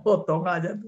Potong aja tuh.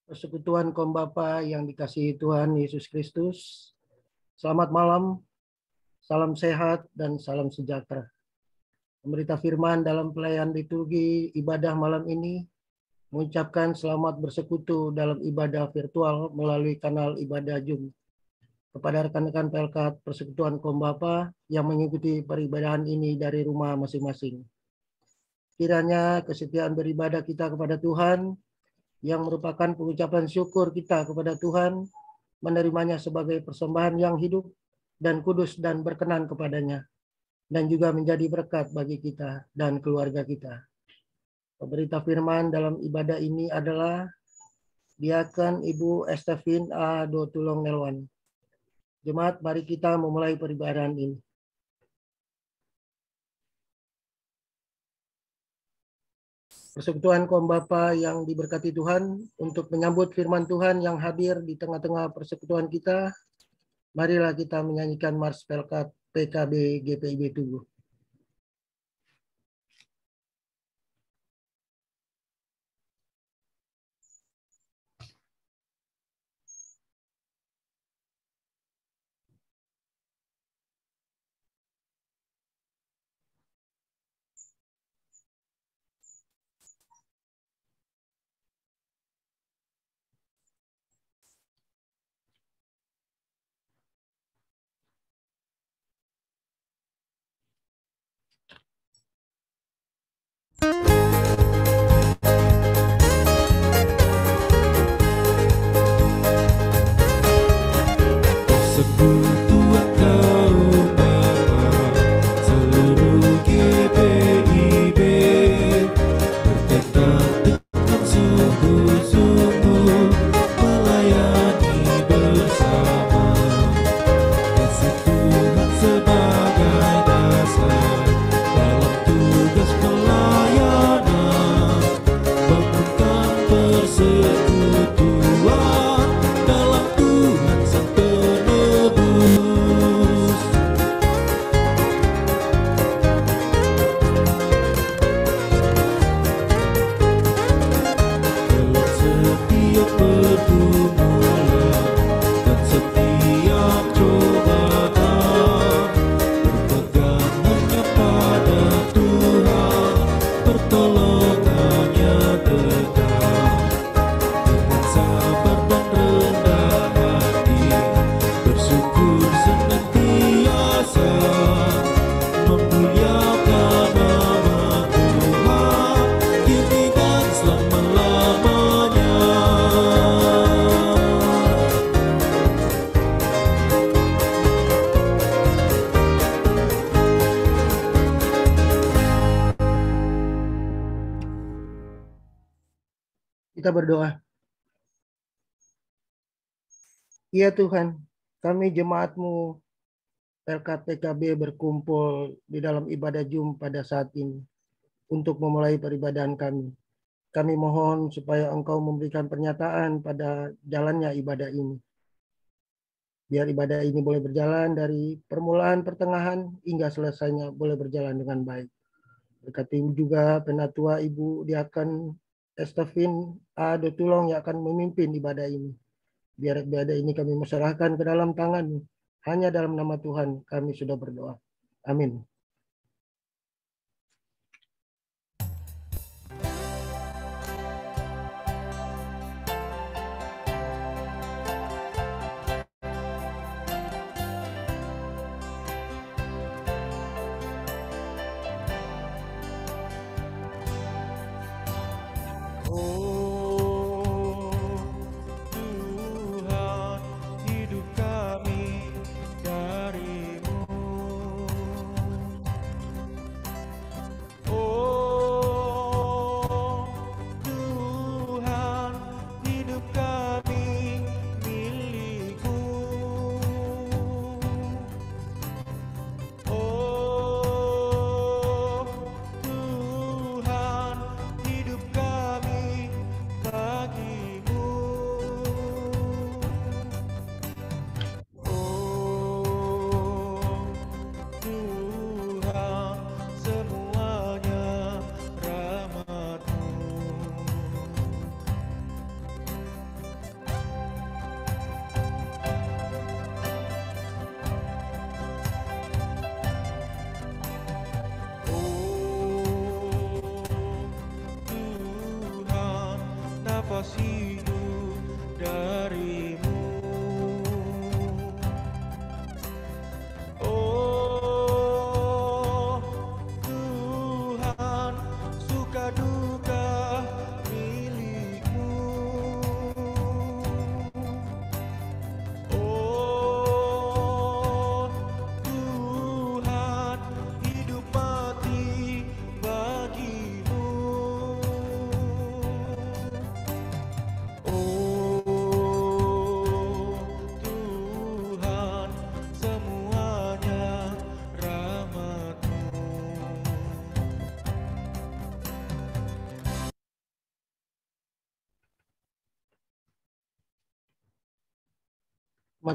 Persekutuan kaum Bapa yang dikasihi Tuhan Yesus Kristus. Selamat malam, salam sehat, dan salam sejahtera. Pemberita firman dalam pelayan liturgi ibadah malam ini mengucapkan selamat bersekutu dalam ibadah virtual melalui kanal ibadah Zoom. Kepada rekan-rekan Pelkat Persekutuan kaum Bapa yang mengikuti peribadahan ini dari rumah masing-masing. Kiranya kesetiaan beribadah kita kepada Tuhan yang merupakan pengucapan syukur kita kepada Tuhan, menerimanya sebagai persembahan yang hidup dan kudus dan berkenan kepadanya, dan juga menjadi berkat bagi kita dan keluarga kita. Pemberita firman dalam ibadah ini adalah Diaken Ibu Estefin A. Dotulong Nelwan. Jemaat, mari kita memulai peribadahan ini. Persekutuan kaum Bapa yang diberkati Tuhan, untuk menyambut firman Tuhan yang hadir di tengah-tengah persekutuan kita, marilah kita menyanyikan Mars Pelkat PKB GPIB Tugu. Kita berdoa. Ya Tuhan, kami jemaat-Mu LKPKB berkumpul di dalam ibadah Jum pada saat ini untuk memulai peribadahan kami. Kami mohon supaya Engkau memberikan pernyataan pada jalannya ibadah ini. Biar ibadah ini boleh berjalan dari permulaan, pertengahan, hingga selesainya boleh berjalan dengan baik. Berkati juga Penatua Ibu Diaken Estefin A. Dotulong yang akan memimpin ibadah ini. Biar ibadah ini kami serahkan ke dalam tangan-Mu. Hanya dalam nama Tuhan kami sudah berdoa. Amin.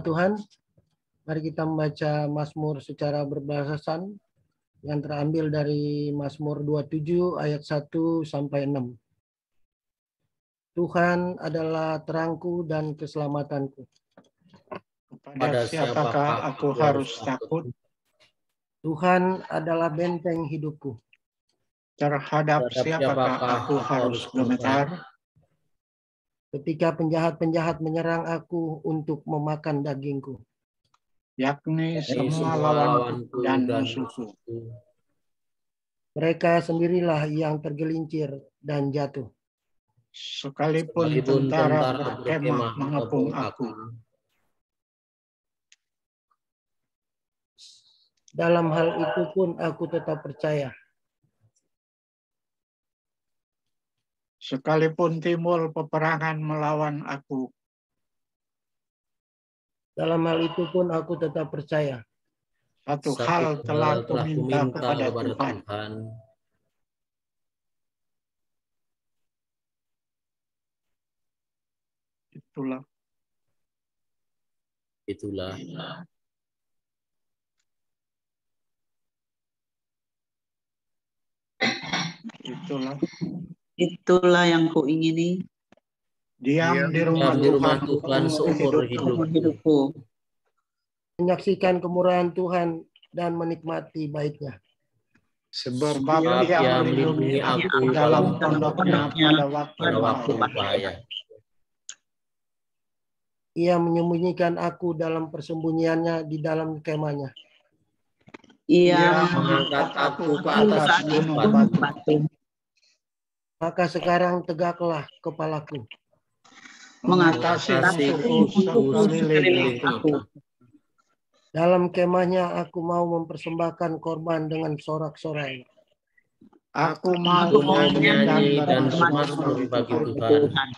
Tuhan, mari kita membaca Mazmur secara berbahasan yang terambil dari Mazmur 27 ayat 1 sampai 6. Tuhan adalah terangku dan keselamatanku. Kepada siapakah aku harus takut? Tuhan adalah benteng hidupku. Terhadap siapakah aku harus gemetar? Ketika penjahat-penjahat menyerang aku untuk memakan dagingku, yakni semua lawanku dan musuhku. Mereka sendirilah yang tergelincir dan jatuh. Sekalipun tentara berkemah mengepung aku. Dalam hal itu pun aku tetap percaya. Sekalipun timbul peperangan melawan aku. Dalam hal itu pun aku tetap percaya. Satu hal telah kuminta kepada Tuhan. Itulah. Itulah yang kuingini. Diam di rumah Tuhan seumur hidupku. Menyaksikan kemurahan Tuhan dan menikmati baiknya. Sebab Dia melindungi aku dalam pondoknya pada waktu bahaya. Ia menyembunyikan aku dalam persembunyiannya di dalam kemahnya. Ia mengangkat aku ke atas gunung batu. Maka sekarang tegaklah kepalaku. Mengasihiku sekeliling aku. Dalam kemahnya aku mau mempersembahkan korban dengan sorak-sorai. Aku mau menyanyi dan bermasmur bagi bagi Tuhan. Tuhan.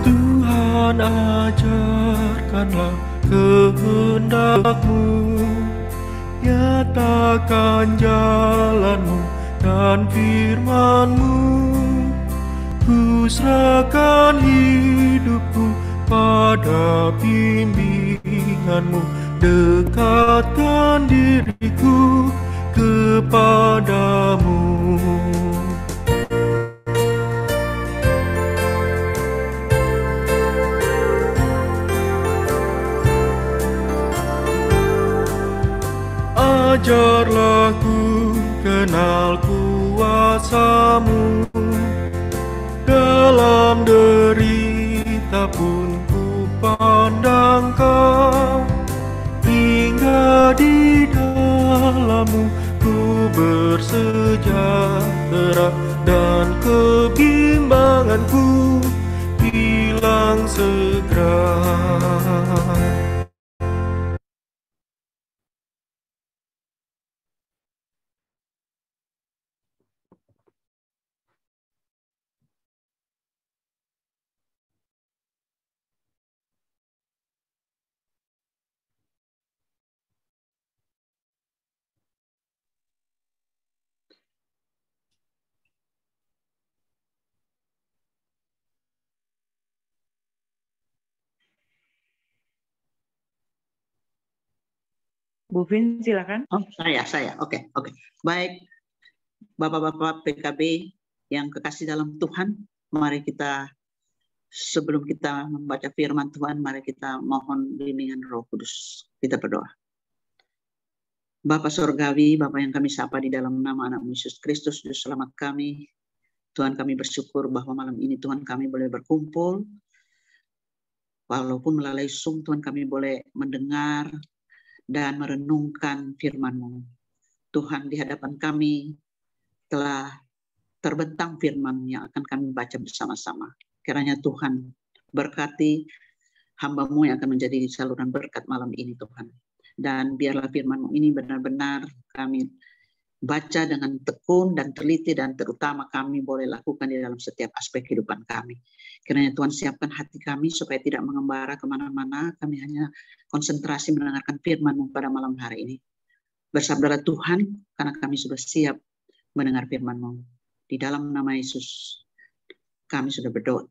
Tuhan, ajarkanlah kehendak-Mu, nyatakan jalan-Mu dan firman-Mu. Ku serahkan hidupku pada bimbingan-Mu, dekatkan diriku kepadamu. Ajarlah ku kenal kuasa-Mu, dalam derita pun ku pandang Kau, hingga di dalam-Mu ku bersejahtera dan kebimbanganku hilang segera. Bu Vin, silakan. Oh, saya. Oke. Baik, Bapak-bapak PKB yang kekasih dalam Tuhan, mari kita sebelum kita membaca firman Tuhan, mari kita mohon bimbingan Roh Kudus. Kita berdoa. Bapa Surgawi, Bapa yang kami sapa di dalam nama anak Yesus Kristus, Juru Selamat kami. Tuhan, kami bersyukur bahwa malam ini Tuhan kami boleh berkumpul. Walaupun melalui Zoom, Tuhan kami boleh mendengar dan merenungkan firman-Mu. Tuhan, di hadapan kami telah terbentang firman yang akan kami baca bersama-sama. Kiranya Tuhan berkati hamba-Mu yang akan menjadi saluran berkat malam ini, Tuhan. Dan biarlah firman-Mu ini benar-benar kami baca dengan tekun dan teliti, dan terutama kami boleh lakukan di dalam setiap aspek kehidupan kami. Kiranya Tuhan siapkan hati kami supaya tidak mengembara kemana-mana, kami hanya konsentrasi mendengarkan firman-Mu pada malam hari ini. Bersabdalah Tuhan, karena kami sudah siap mendengar firman-Mu. Di dalam nama Yesus kami sudah berdoa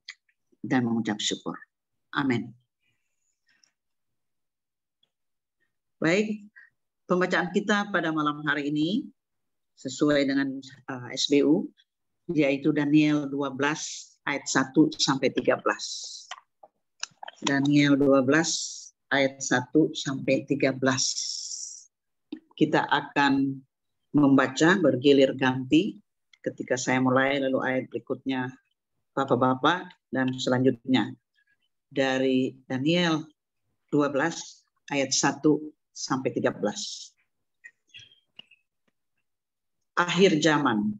dan mengucap syukur. Amin. Baik, pembacaan kita pada malam hari ini sesuai dengan SBU, yaitu Daniel 12 ayat 1 sampai 13. Daniel 12 ayat 1 sampai 13. Kita akan membaca bergilir ganti, ketika saya mulai lalu ayat berikutnya Bapak-bapak, dan selanjutnya dari Daniel 12 ayat 1 sampai 13. Akhir zaman.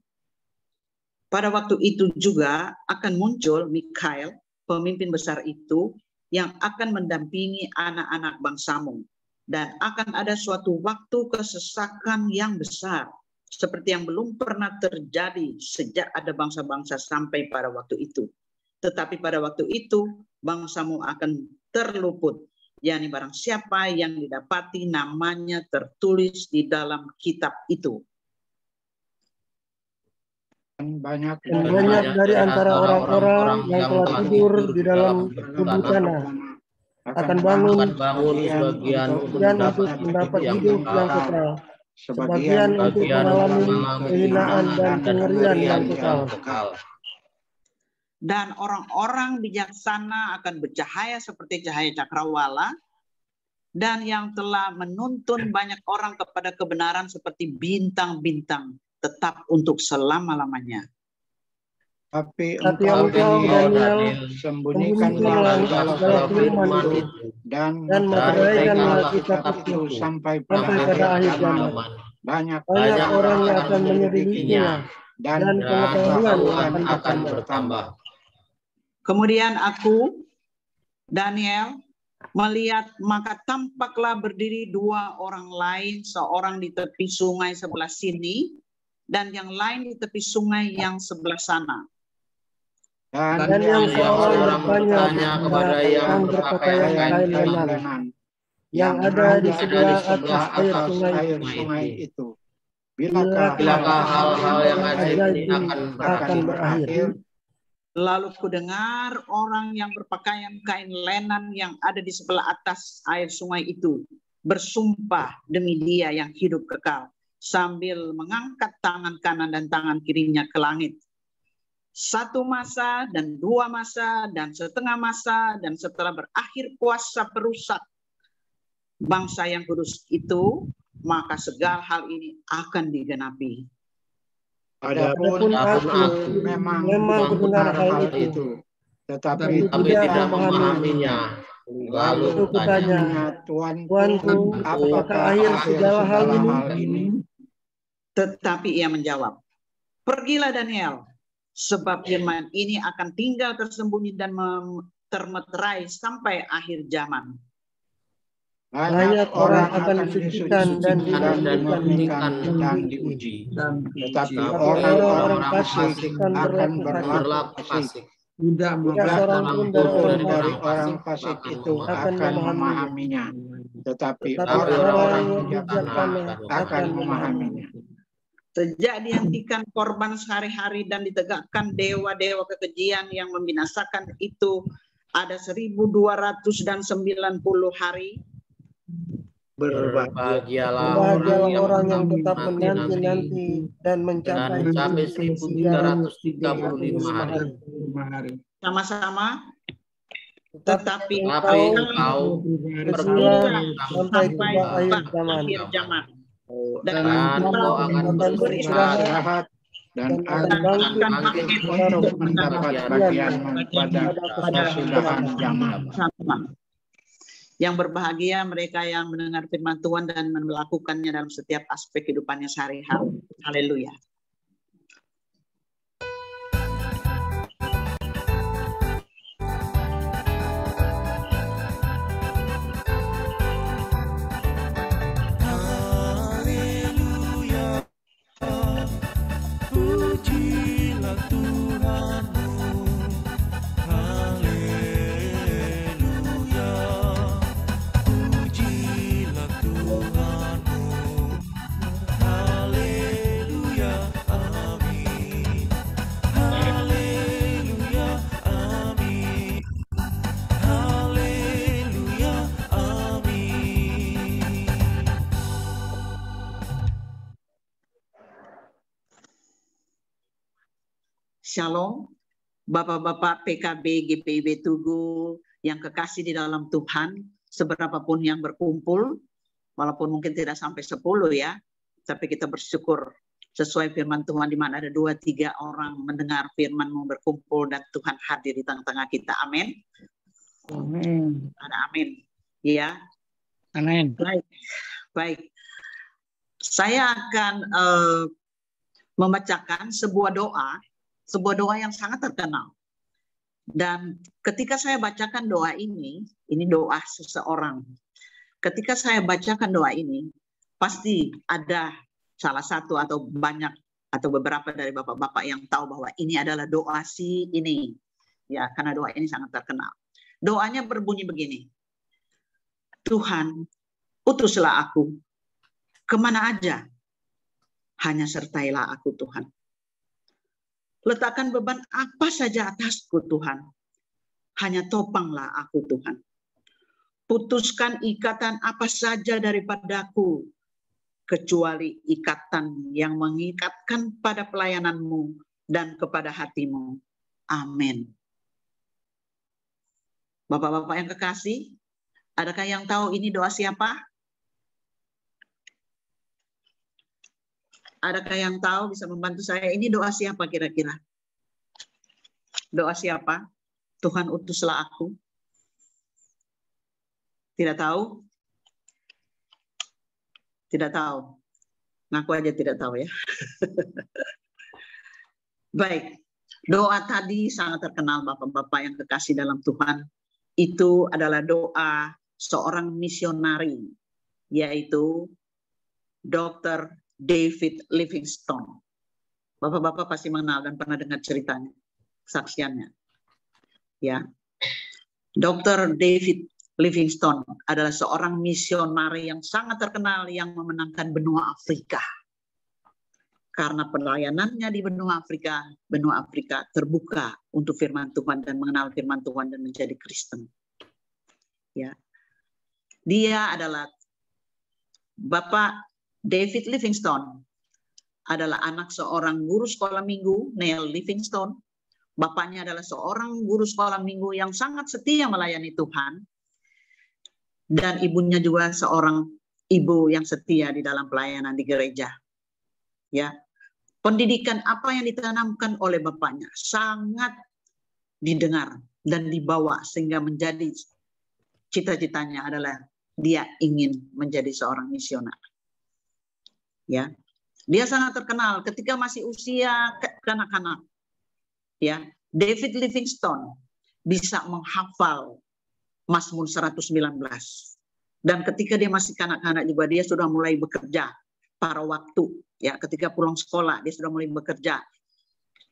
Pada waktu itu juga akan muncul Mikael, pemimpin besar itu, yang akan mendampingi anak-anak bangsamu. Dan akan ada suatu waktu kesesakan yang besar, seperti yang belum pernah terjadi sejak ada bangsa-bangsa sampai pada waktu itu. Tetapi pada waktu itu, bangsamu akan terluput, yakni barang siapa yang didapati namanya tertulis di dalam kitab itu. Banyak dari antara orang-orang yang telah tidur di dalam tubuh tanah akan bangun sebagian untuk mendapat hidup yang kekal, sebagian untuk mengalami kehinaan dan kengerian yang kekal. Dan orang-orang bijaksana akan bercahaya seperti cahaya cakrawala, dan yang telah menuntun banyak orang kepada kebenaran seperti bintang-bintang, tetap untuk selama-lamanya. Tapi engkau Daniel sembunyikanlah segala firman itu dan meteraikanlah kitab itu sampai pada akhir zaman. Banyak orang yang akan menyelidikinya dan pengetahuan akan bertambah. Kemudian aku, Daniel, melihat maka tampaklah berdiri dua orang lain, seorang di tepi sungai sebelah sini dan yang lain di tepi sungai yang sebelah sana. Dan yang seorang bertanya kepada yang berpakaian kain lenan yang ada di sebelah atas air sungai itu. Bilakah hal-hal yang ada ini akan berakhir? Lalu kudengar orang yang berpakaian kain lenan yang ada di sebelah atas air sungai itu bersumpah demi Dia yang hidup kekal sambil mengangkat tangan kanan dan tangan kirinya ke langit. 1 masa dan 2 masa dan setengah masa, dan setelah berakhir kuasa perusak bangsa yang kudus itu, maka segala hal ini akan digenapi. Adapun aku memang mendengar hal itu, tetapi tidak memahaminya. Lalu kutanya, Tuanku, apakah akhir segala hal ini? Tetapi ia menjawab, pergilah Daniel, sebab firman ini akan tinggal tersembunyi dan termeterai sampai akhir zaman. Banyak orang akan disucikan dan dimurnikan dan diuji. Tetapi orang-orang fasik akan berlaku fasik. Tidak seorang pun dari orang fasik itu akan memahaminya. Tetapi orang-orang bijaksana akan memahaminya. Sejak dihentikan korban sehari-hari dan ditegakkan dewa-dewa kekejian yang membinasakan itu ada 1290 hari. Berbahagialah orang yang tetap menanti-nanti dan mencapai 1335 hari. Sama-sama. Tetapi engkau berjuang sampai akhir zaman. Dan engkau akan beristirahat dan akan untuk mendapat bagian pada kesudahan zaman. Yang berbahagia mereka yang mendengar firman Tuhan dan melakukannya dalam setiap aspek kehidupannya sehari-hari. Haleluya. Shalom, Bapak-Bapak PKB GPIB Tugu yang kekasih di dalam Tuhan, seberapapun yang berkumpul, walaupun mungkin tidak sampai 10 ya, tapi kita bersyukur sesuai firman Tuhan di mana ada 2-3 orang mendengar firman-Mu berkumpul dan Tuhan hadir di tengah-tengah kita. Amin. Amin. Ada amin. Ya. Amin. Baik. Saya akan membacakan sebuah doa yang sangat terkenal. Dan ketika saya bacakan doa ini doa seseorang. Ketika saya bacakan doa ini, pasti ada salah satu atau banyak atau beberapa dari bapak-bapak yang tahu bahwa ini adalah doa si ini. Ya, karena doa ini sangat terkenal. Doanya berbunyi begini. Tuhan, utuslah aku kemana aja, hanya sertailah aku Tuhan. Letakkan beban apa saja atasku Tuhan, hanya topanglah aku Tuhan. Putuskan ikatan apa saja daripadaku, kecuali ikatan yang mengikatkan pada pelayanan-Mu dan kepada hati-Mu. Amin. Bapak-bapak yang kekasih, adakah yang tahu ini doa siapa? Adakah yang tahu bisa membantu saya? Ini doa siapa kira-kira? Doa siapa? Tuhan utuslah aku. Tidak tahu? Tidak tahu. Ngaku aja tidak tahu ya. Baik. Doa tadi sangat terkenal Bapak-Bapak yang kekasih dalam Tuhan. Itu adalah doa seorang misionari, yaitu Dr. David Livingstone. Bapak-bapak pasti mengenal dan pernah dengar ceritanya, kesaksiannya. Ya, Dr. David Livingstone adalah seorang misionari yang sangat terkenal yang memenangkan benua Afrika. Karena pelayanannya di benua Afrika terbuka untuk firman Tuhan dan mengenal firman Tuhan dan menjadi Kristen. Ya, dia adalah Bapak David Livingstone adalah anak seorang guru sekolah minggu, Neil Livingstone. Bapaknya adalah seorang guru sekolah minggu yang sangat setia melayani Tuhan. Dan ibunya juga seorang ibu yang setia di dalam pelayanan di gereja. Ya, pendidikan apa yang ditanamkan oleh bapaknya sangat didengar dan dibawa sehingga menjadi cita-citanya adalah dia ingin menjadi seorang misioner. Ya, dia sangat terkenal ketika masih usia kanak-kanak. Ya, David Livingstone bisa menghafal Mazmur 119. Dan ketika dia masih kanak-kanak juga dia sudah mulai bekerja pada waktu. Ya, ketika pulang sekolah dia sudah mulai bekerja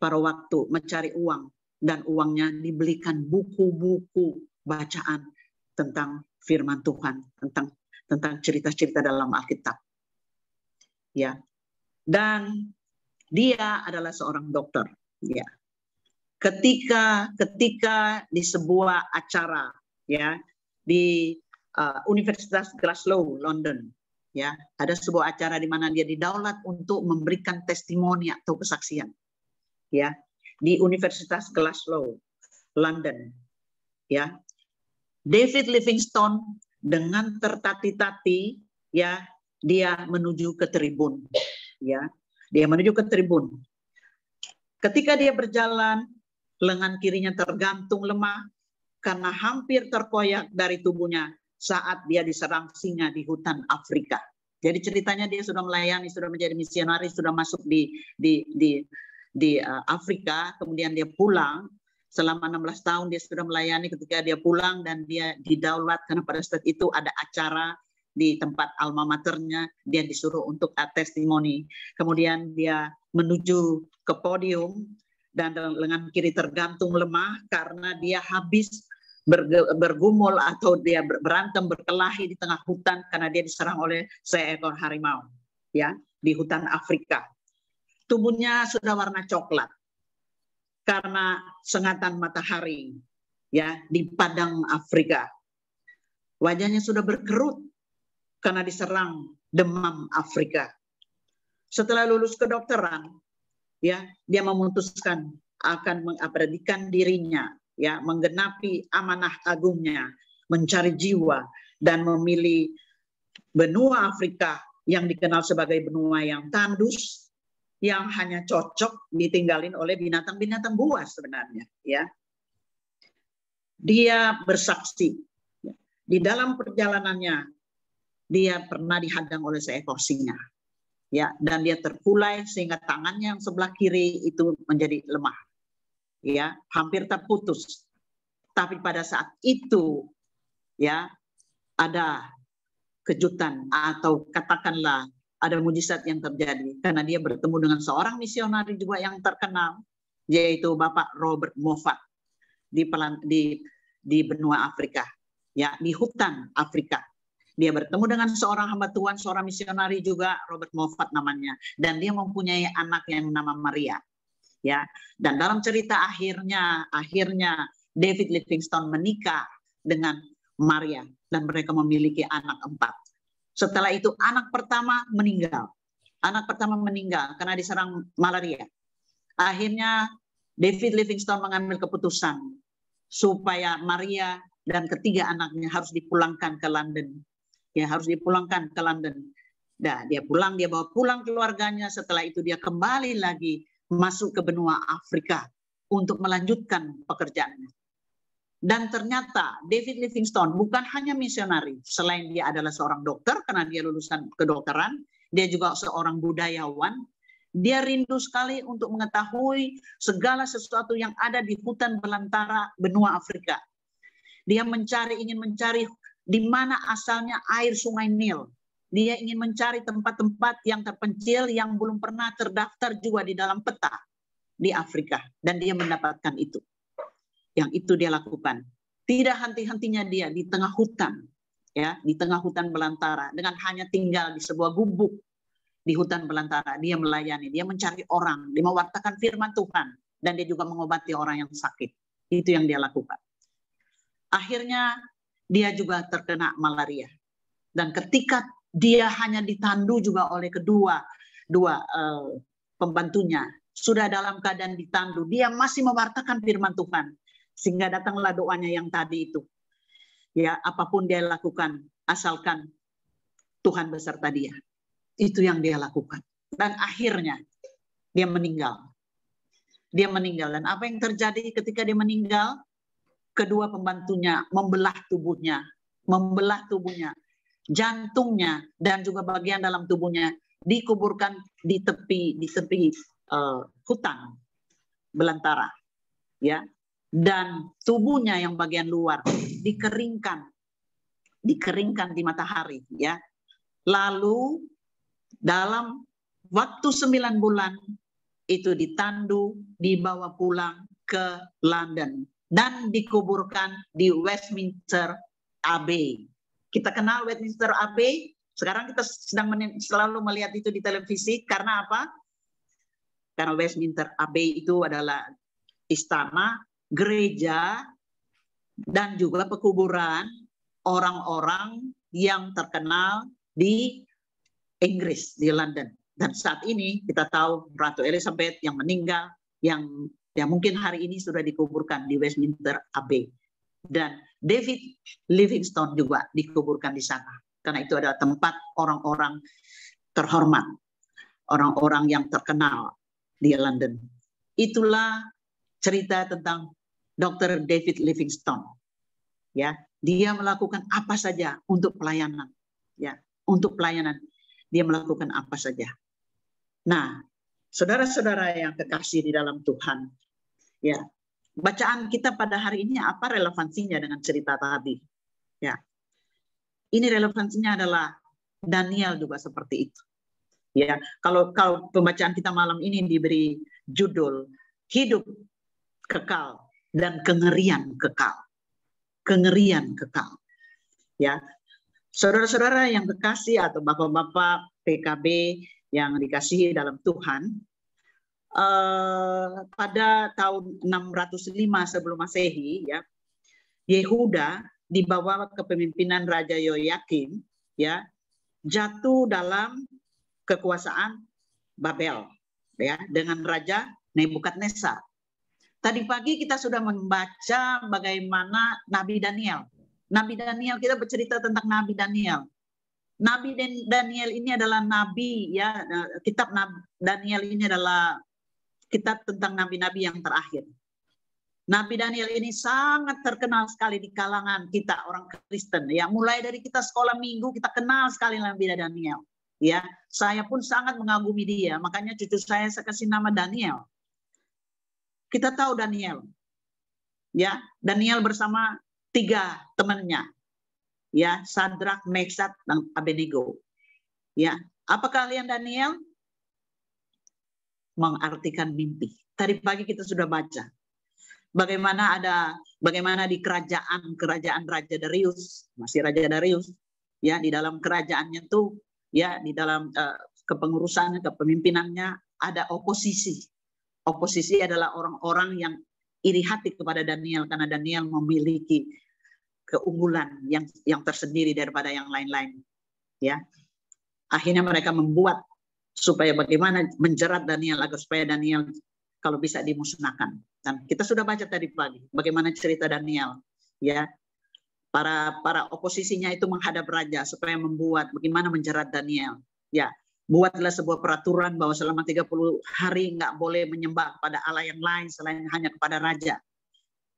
pada waktu mencari uang dan uangnya dibelikan buku-buku bacaan tentang firman Tuhan, tentang cerita-cerita dalam Alkitab. Ya. Dan dia adalah seorang dokter, ya. Ketika di sebuah acara ya di Universitas Glasgow, London, ya, ada sebuah acara di mana dia didaulat untuk memberikan testimoni atau kesaksian. Ya, di Universitas Glasgow, London. Ya. David Livingstone dengan tertati-tati ya, dia menuju ke tribun. Ya. Dia menuju ke tribun. Ketika dia berjalan, lengan kirinya tergantung lemah karena hampir terkoyak dari tubuhnya saat dia diserang singa di hutan Afrika. Jadi ceritanya dia sudah melayani, sudah menjadi misionaris, sudah masuk di Afrika, kemudian dia pulang. Selama 16 tahun dia sudah melayani. Ketika dia pulang dan dia didaulat karena pada saat itu ada acara di tempat alma maternya, dia disuruh untuk testimoni. Kemudian dia menuju ke podium dan lengan kiri tergantung lemah karena dia habis bergumul atau dia berantem berkelahi di tengah hutan karena dia diserang oleh seekor harimau ya di hutan Afrika. Tubuhnya sudah warna coklat karena sengatan matahari ya di padang Afrika. Wajahnya sudah berkerut karena diserang demam Afrika. Setelah lulus kedokteran, ya, dia memutuskan akan mengabadikan dirinya, ya, menggenapi amanah agungnya, mencari jiwa dan memilih benua Afrika yang dikenal sebagai benua yang tandus, yang hanya cocok ditinggalin oleh binatang-binatang buas sebenarnya, ya. Dia bersaksi, ya, di dalam perjalanannya dia pernah dihadang oleh seekor singa. Ya, dan dia terkulai sehingga tangannya yang sebelah kiri itu menjadi lemah. Ya, hampir terputus. Tapi pada saat itu ya ada kejutan atau katakanlah ada mujizat yang terjadi karena dia bertemu dengan seorang misionari juga yang terkenal yaitu Bapak Robert Moffat di benua Afrika, ya, di hutan Afrika. Dia bertemu dengan seorang hamba Tuhan, seorang misionari juga, Robert Moffat namanya, dan dia mempunyai anak yang nama Maria, ya. Dan dalam cerita akhirnya David Livingstone menikah dengan Maria dan mereka memiliki anak 4. Setelah itu anak pertama meninggal karena diserang malaria. Akhirnya David Livingstone mengambil keputusan supaya Maria dan ketiga anaknya harus dipulangkan ke London. Ya, harus dipulangkan ke London. Nah, dia bawa pulang keluarganya. Setelah itu dia kembali lagi masuk ke benua Afrika. untuk melanjutkan pekerjaannya. Dan ternyata David Livingstone bukan hanya misionari, selain dia adalah seorang dokter karena dia lulusan kedokteran, dia juga seorang budayawan. Dia rindu sekali untuk mengetahui segala sesuatu yang ada di hutan belantara benua Afrika. Dia ingin mencari di mana asalnya air sungai Nil. Dia ingin mencari tempat-tempat yang terpencil yang belum pernah terdaftar juga di dalam peta di Afrika. Dan dia mendapatkan itu. Yang itu dia lakukan. Tidak henti-hentinya dia di tengah hutan, ya, di tengah hutan belantara, dengan hanya tinggal di sebuah gubuk di hutan belantara. Dia melayani, dia mencari orang, dia mewartakan firman Tuhan, dan dia juga mengobati orang yang sakit. Itu yang dia lakukan. Akhirnya dia juga terkena malaria. Dan ketika dia hanya ditandu juga oleh dua pembantunya, sudah dalam keadaan ditandu, dia masih mewartakan firman Tuhan. Sehingga datanglah doanya yang tadi itu. Ya, apapun dia lakukan, asalkan Tuhan beserta dia. Itu yang dia lakukan. Dan akhirnya dia meninggal. Dia meninggal. Dan apa yang terjadi ketika dia meninggal? Kedua pembantunya membelah tubuhnya. Jantungnya dan juga bagian dalam tubuhnya dikuburkan di tepi hutan belantara. Ya. Dan tubuhnya yang bagian luar dikeringkan di matahari, ya. Lalu dalam waktu 9 bulan itu ditandu, dibawa pulang ke London dan dikuburkan di Westminster Abbey. Kita kenal Westminster Abbey. Sekarang kita sedang selalu melihat itu di televisi. Karena apa? Karena Westminster Abbey itu adalah istana, gereja, dan juga pekuburan orang-orang yang terkenal di Inggris, di London. Dan saat ini kita tahu Ratu Elizabeth yang meninggal, yang mungkin hari ini sudah dikuburkan di Westminster Abbey. Dan David Livingstone juga dikuburkan di sana. Karena itu adalah tempat orang-orang terhormat, orang-orang yang terkenal di London. Itulah cerita tentang Dr. David Livingstone. Ya, dia melakukan apa saja untuk pelayanan. Ya, untuk pelayanan dia melakukan apa saja. Nah, saudara-saudara yang kekasih di dalam Tuhan, ya, bacaan kita pada hari ini apa relevansinya dengan cerita tadi? Ya, ini relevansinya adalah Daniel juga seperti itu. Ya, kalau pembacaan kita malam ini diberi judul hidup kekal dan kengerian kekal. Kengerian kekal. Ya. Saudara-saudara yang kekasih atau bapak-bapak PKB yang dikasihi dalam Tuhan, pada tahun 605 sebelum Masehi, ya, Yehuda di bawah kepemimpinan Raja Yoyakim, ya, jatuh dalam kekuasaan Babel, ya, dengan Raja Nebukadnezar. Tadi pagi kita sudah membaca bagaimana Nabi Daniel. Nabi Daniel, kita bercerita tentang Nabi Daniel. Nabi Daniel ini adalah nabi, ya, kitab Daniel ini adalah kitab tentang nabi-nabi yang terakhir. Nabi Daniel ini sangat terkenal sekali di kalangan kita orang Kristen, ya. Mulai dari kita sekolah minggu kita kenal sekali Nabi Daniel, ya. Saya pun sangat mengagumi dia, makanya cucu saya kasih nama Daniel. Kita tahu Daniel, ya, Daniel bersama 3 temannya, ya, Sadrak, Meshach, dan Abednego, ya. Apa kalian Daniel? Mengartikan mimpi. Tadi pagi kita sudah baca bagaimana di kerajaan Raja Darius, masih Raja Darius, ya, di dalam kerajaannya tuh, ya, di dalam kepengurusannya, kepemimpinannya ada oposisi. Oposisi adalah orang-orang yang iri hati kepada Daniel karena Daniel memiliki keunggulan yang tersendiri daripada yang lain-lain. Ya, akhirnya mereka membuat supaya bagaimana menjerat Daniel agar supaya Daniel kalau bisa dimusnahkan. Dan kita sudah baca tadi pagi bagaimana cerita Daniel. Ya, para oposisinya itu menghadap raja supaya membuat bagaimana menjerat Daniel. Ya, buatlah sebuah peraturan bahwa selama 30 hari nggak boleh menyembah pada Allah yang lain selain hanya kepada raja.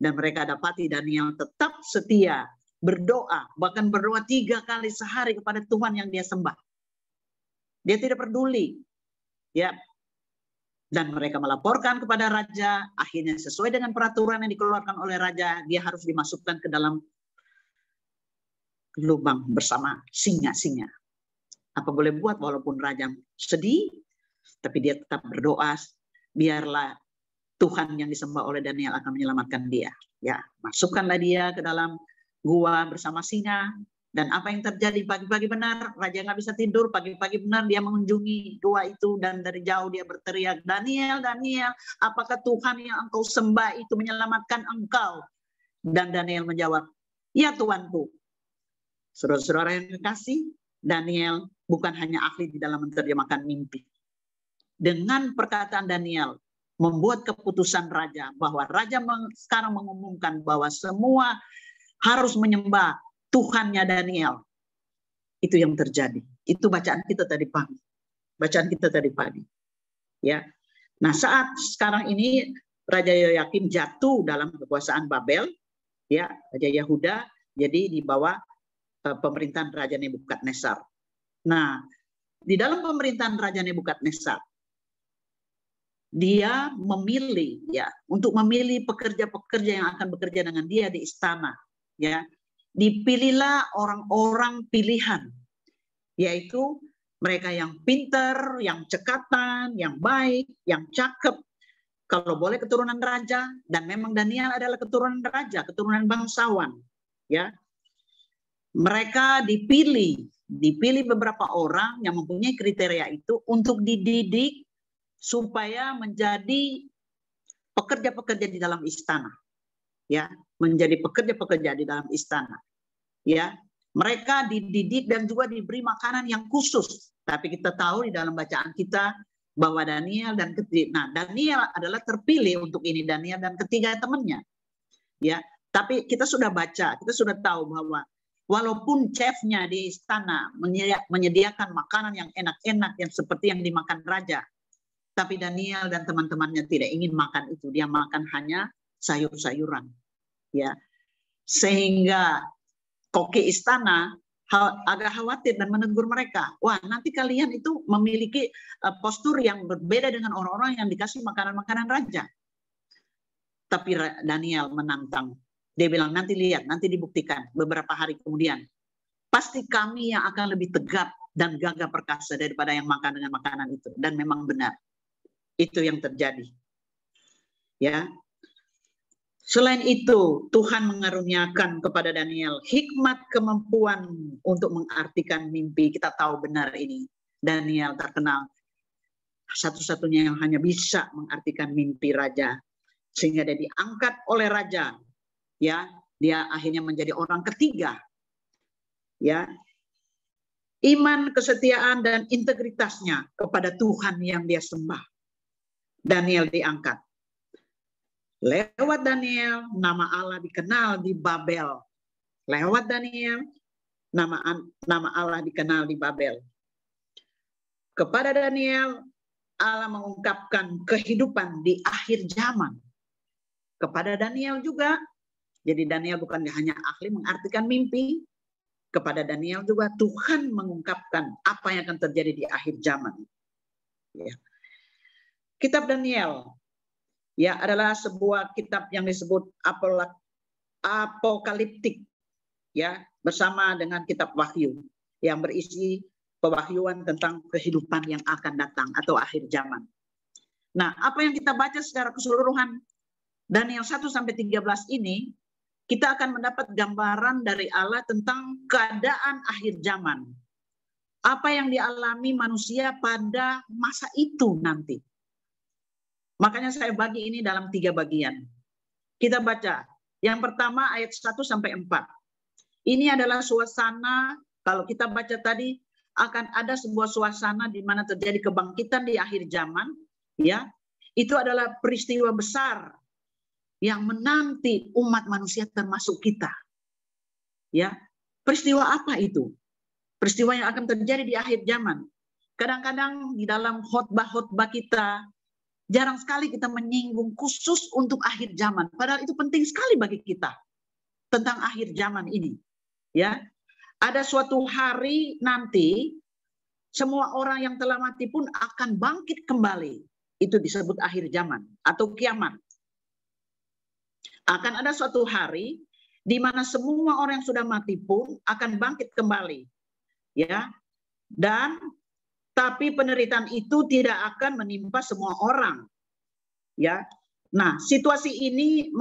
Dan mereka dapati Daniel tetap setia, berdoa, bahkan berdoa 3 kali sehari kepada Tuhan yang dia sembah. Dia tidak peduli. Ya. Dan mereka melaporkan kepada raja, akhirnya sesuai dengan peraturan yang dikeluarkan oleh raja, dia harus dimasukkan ke dalam lubang bersama singa-singa. Apa boleh buat walaupun raja sedih, tapi dia tetap berdoa, biarlah Tuhan yang disembah oleh Daniel akan menyelamatkan dia. Ya, masukkanlah dia ke dalam gua bersama singa. Dan apa yang terjadi pagi-pagi benar, raja nggak bisa tidur, pagi-pagi benar dia mengunjungi gua itu dan dari jauh dia berteriak, Daniel, Daniel, apakah Tuhan yang engkau sembah itu menyelamatkan engkau? Dan Daniel menjawab, ya Tuanku. Saudara-saudara yang kekasih, Daniel bukan hanya ahli di dalam menerjemahkan mimpi. Dengan perkataan Daniel, membuat keputusan raja, bahwa raja sekarang mengumumkan bahwa semua harus menyembah Tuhannya Daniel. Itu yang terjadi. Itu bacaan kita tadi pagi. Bacaan kita tadi pagi. Ya. Nah, saat sekarang ini Raja Yehoyakim jatuh dalam kekuasaan Babel, ya, Raja Yehuda, jadi di bawah pemerintahan Raja Nebukadnezar. Nah, di dalam pemerintahan Raja Nebukadnezar, dia memilih, ya, untuk memilih pekerja-pekerja yang akan bekerja dengan dia di istana, ya. Dipilihlah orang-orang pilihan, yaitu mereka yang pintar, yang cekatan, yang baik, yang cakep. Kalau boleh keturunan raja, dan memang Daniel adalah keturunan raja, keturunan bangsawan. Ya, mereka dipilih beberapa orang yang mempunyai kriteria itu untuk dididik supaya menjadi pekerja-pekerja di dalam istana. Ya, menjadi pekerja-pekerja di dalam istana. Ya, mereka dididik dan juga diberi makanan yang khusus. Tapi kita tahu di dalam bacaan kita bahwa Daniel Daniel adalah terpilih untuk ini, Daniel dan ketiga temannya. Ya, tapi kita sudah baca, kita sudah tahu bahwa walaupun chefnya di istana menyediakan makanan yang enak-enak yang seperti yang dimakan raja, tapi Daniel dan teman-temannya tidak ingin makan itu. Dia makan hanya sayur-sayuran. Ya, sehingga koki istana agak khawatir dan menegur mereka. Wah, nanti kalian itu memiliki postur yang berbeda dengan orang-orang yang dikasih makanan-makanan raja. Tapi Daniel menantang. Dia bilang, nanti lihat, nanti dibuktikan beberapa hari kemudian. Pasti kami yang akan lebih tegap dan gagah perkasa daripada yang makan dengan makanan itu. Dan memang benar. Itu yang terjadi. Ya. Selain itu, Tuhan mengaruniakan kepada Daniel hikmat kemampuan untuk mengartikan mimpi. Kita tahu benar ini. Daniel terkenal satu-satunya yang hanya bisa mengartikan mimpi raja. Sehingga dia diangkat oleh raja. Ya, dia akhirnya menjadi orang ketiga. Ya. Iman, kesetiaan dan integritasnya kepada Tuhan yang dia sembah. Daniel diangkat. Lewat Daniel, nama Allah dikenal di Babel. Lewat Daniel, nama Allah dikenal di Babel. Kepada Daniel, Allah mengungkapkan kehidupan di akhir zaman. Kepada Daniel juga, jadi Daniel bukan hanya ahli mengartikan mimpi, kepada Daniel juga Tuhan mengungkapkan apa yang akan terjadi di akhir zaman. Ya. Kitab Daniel, ya, adalah sebuah kitab yang disebut apokaliptik, ya, bersama dengan kitab Wahyu yang berisi pewahyuan tentang kehidupan yang akan datang atau akhir zaman. Nah, apa yang kita baca secara keseluruhan Daniel 1-13 ini, kita akan mendapat gambaran dari Allah tentang keadaan akhir zaman. Apa yang dialami manusia pada masa itu nanti. Makanya saya bagi ini dalam 3 bagian. Kita baca. Yang pertama ayat 1-4. Ini adalah suasana, kalau kita baca tadi, akan ada sebuah suasana di mana terjadi kebangkitan di akhir zaman. Ya, itu adalah peristiwa besar yang menanti umat manusia termasuk kita. Ya, peristiwa apa itu? Peristiwa yang akan terjadi di akhir zaman. Kadang-kadang di dalam khotbah-khotbah kita, jarang sekali kita menyinggung khusus untuk akhir zaman. Padahal itu penting sekali bagi kita tentang akhir zaman ini. Ya, ada suatu hari nanti semua orang yang telah mati pun akan bangkit kembali. Itu disebut akhir zaman atau kiamat. Akan ada suatu hari di mana semua orang yang sudah mati pun akan bangkit kembali. Ya, dan tapi penderitaan itu tidak akan menimpa semua orang. Ya. Nah, situasi ini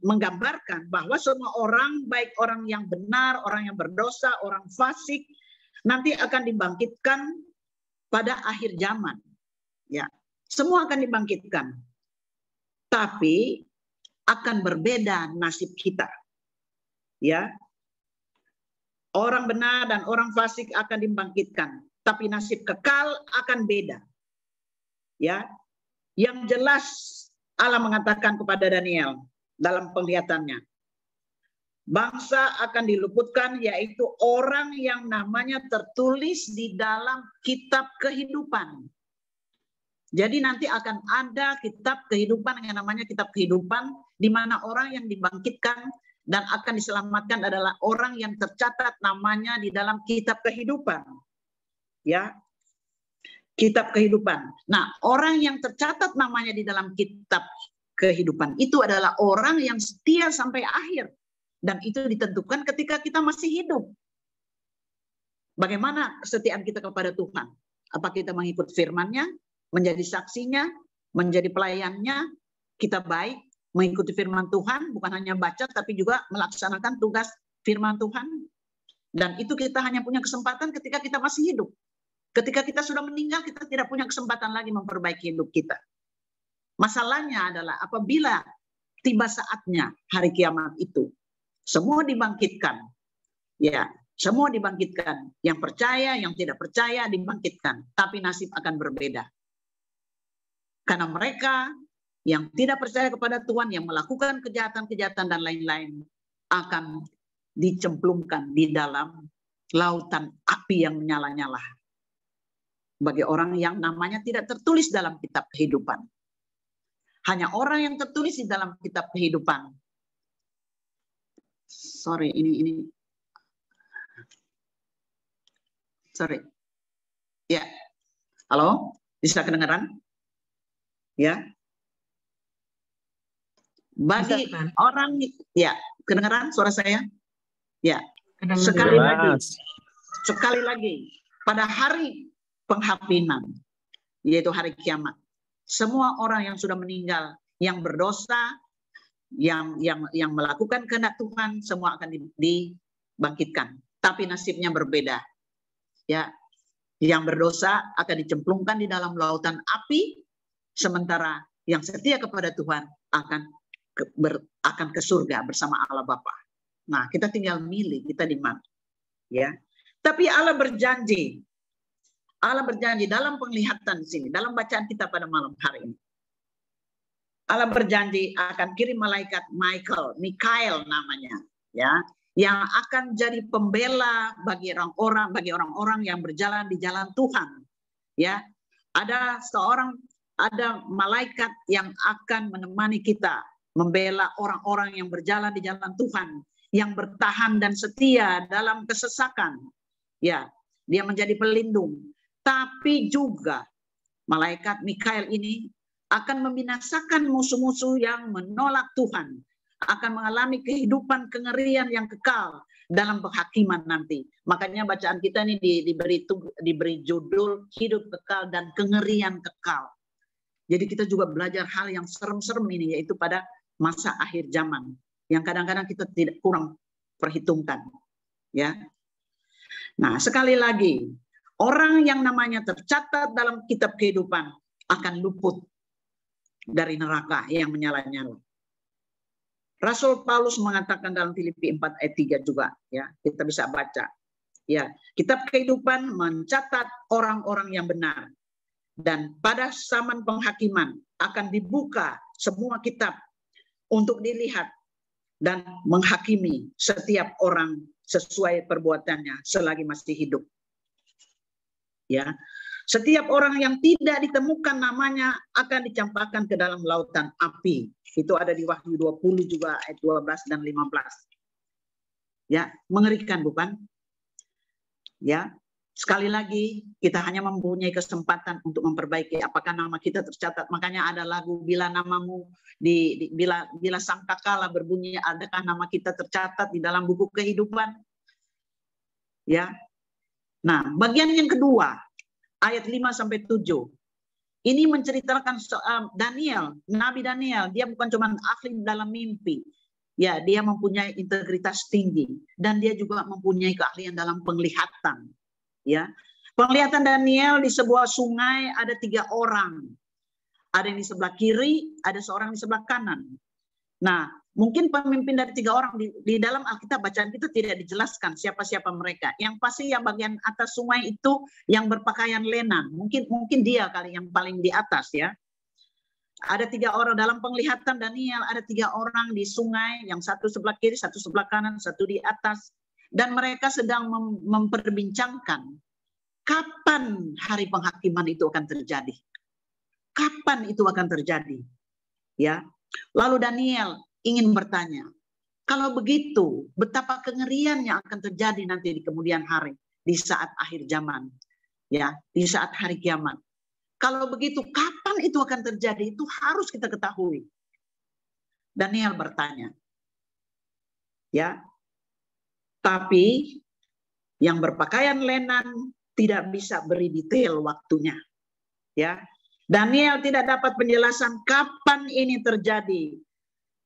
menggambarkan bahwa semua orang, baik orang yang benar, orang yang berdosa, orang fasik, nanti akan dibangkitkan pada akhir zaman. Ya. Semua akan dibangkitkan. Tapi akan berbeda nasib kita. Ya. Orang benar dan orang fasik akan dibangkitkan, tapi nasib kekal akan beda. Ya, yang jelas Allah mengatakan kepada Daniel dalam penglihatannya, bangsa akan diluputkan, yaitu orang yang namanya tertulis di dalam kitab kehidupan. Jadi nanti akan ada kitab kehidupan yang namanya kitab kehidupan, di mana orang yang dibangkitkan dan akan diselamatkan adalah orang yang tercatat namanya di dalam kitab kehidupan. Ya, kitab kehidupan. Nah, orang yang tercatat namanya di dalam kitab kehidupan itu adalah orang yang setia sampai akhir. Dan itu ditentukan ketika kita masih hidup. Bagaimana kesetiaan kita kepada Tuhan? Apa kita mengikut firman-Nya, menjadi saksinya, menjadi pelayannya, kita baik, mengikuti firman Tuhan, bukan hanya baca, tapi juga melaksanakan tugas firman Tuhan. Dan itu kita hanya punya kesempatan ketika kita masih hidup. Ketika kita sudah meninggal, kita tidak punya kesempatan lagi memperbaiki hidup kita. Masalahnya adalah apabila tiba saatnya hari kiamat itu, semua dibangkitkan. Ya, semua dibangkitkan. Yang percaya, yang tidak percaya dibangkitkan. Tapi nasib akan berbeda. Karena mereka yang tidak percaya kepada Tuhan, yang melakukan kejahatan-kejahatan dan lain-lain, akan dicemplungkan di dalam lautan api yang menyala-nyala. Bagi orang yang namanya tidak tertulis dalam kitab kehidupan. Hanya orang yang tertulis di dalam kitab kehidupan. Sorry, ini. Sorry. Ya. Halo? Bisa kedengaran? Ya. Bagi orang, ya, kedengaran suara saya? Ya, sekali lagi, pada hari penghakiman, yaitu hari kiamat, semua orang yang sudah meninggal, yang berdosa, yang melakukan kehendak Tuhan, semua akan dibangkitkan. Tapi nasibnya berbeda. Ya, yang berdosa akan dicemplungkan di dalam lautan api, sementara yang setia kepada Tuhan akan ke surga bersama Allah Bapa. Nah, kita tinggal milih kita di mana. Ya. Tapi Allah berjanji dalam penglihatan sini, dalam bacaan kita pada malam hari ini. Allah berjanji akan kirim malaikat Mikael namanya, ya, yang akan jadi pembela bagi orang-orang yang berjalan di jalan Tuhan. Ya. Ada malaikat yang akan menemani kita, membela orang-orang yang berjalan di jalan Tuhan, yang bertahan dan setia dalam kesesakan. Ya, dia menjadi pelindung. Tapi juga malaikat Mikael ini akan membinasakan musuh-musuh yang menolak Tuhan, akan mengalami kehidupan kengerian yang kekal dalam penghakiman nanti. Makanya bacaan kita ini diberi judul hidup kekal dan kengerian kekal. Jadi kita juga belajar hal yang serem-serem ini, yaitu pada masa akhir zaman yang kadang-kadang kita tidak kurang perhitungkan. Ya. Nah, sekali lagi, orang yang namanya tercatat dalam kitab kehidupan akan luput dari neraka yang menyala-nyala. Rasul Paulus mengatakan dalam Filipi 4 ayat 3 juga, ya, kita bisa baca. Ya, kitab kehidupan mencatat orang-orang yang benar. Dan pada zaman penghakiman akan dibuka semua kitab untuk dilihat dan menghakimi setiap orang sesuai perbuatannya selagi masih hidup. Ya, setiap orang yang tidak ditemukan namanya akan dicampakkan ke dalam lautan api. Itu ada di Wahyu 20 juga ayat 12 dan 15. Ya, mengerikan bukan? Ya, sekali lagi kita hanya mempunyai kesempatan untuk memperbaiki apakah nama kita tercatat. Makanya ada lagu bila namamu bila sangkakala berbunyi, adakah nama kita tercatat di dalam buku kehidupan? Ya. Nah, bagian yang kedua, ayat 5 sampai 7. Ini menceritakan soal Daniel, Nabi Daniel. Dia bukan cuma ahli dalam mimpi. Ya, dia mempunyai integritas tinggi dan dia juga mempunyai keahlian dalam penglihatan. Ya. Penglihatan Daniel di sebuah sungai ada 3 orang. Ada yang di sebelah kiri, ada seorang di sebelah kanan. Nah, mungkin pemimpin dari 3 orang di dalam Alkitab bacaan kita tidak dijelaskan siapa-siapa mereka. Yang pasti yang bagian atas sungai itu yang berpakaian lenan. Mungkin dia kali yang paling di atas ya. Ada 3 orang dalam penglihatan Daniel, ada 3 orang di sungai, yang satu sebelah kiri, satu sebelah kanan, satu di atas. Dan mereka sedang memperbincangkan kapan hari penghakiman itu akan terjadi. Kapan itu akan terjadi? Ya. Lalu Daniel ingin bertanya, kalau begitu, betapa kengerian yang akan terjadi nanti di kemudian hari, di saat akhir zaman, ya, di saat hari kiamat. Kalau begitu, kapan itu akan terjadi? Itu harus kita ketahui. Daniel bertanya, ya, tapi yang berpakaian lenan tidak bisa beri detail waktunya, ya. Daniel tidak dapat penjelasan kapan ini terjadi.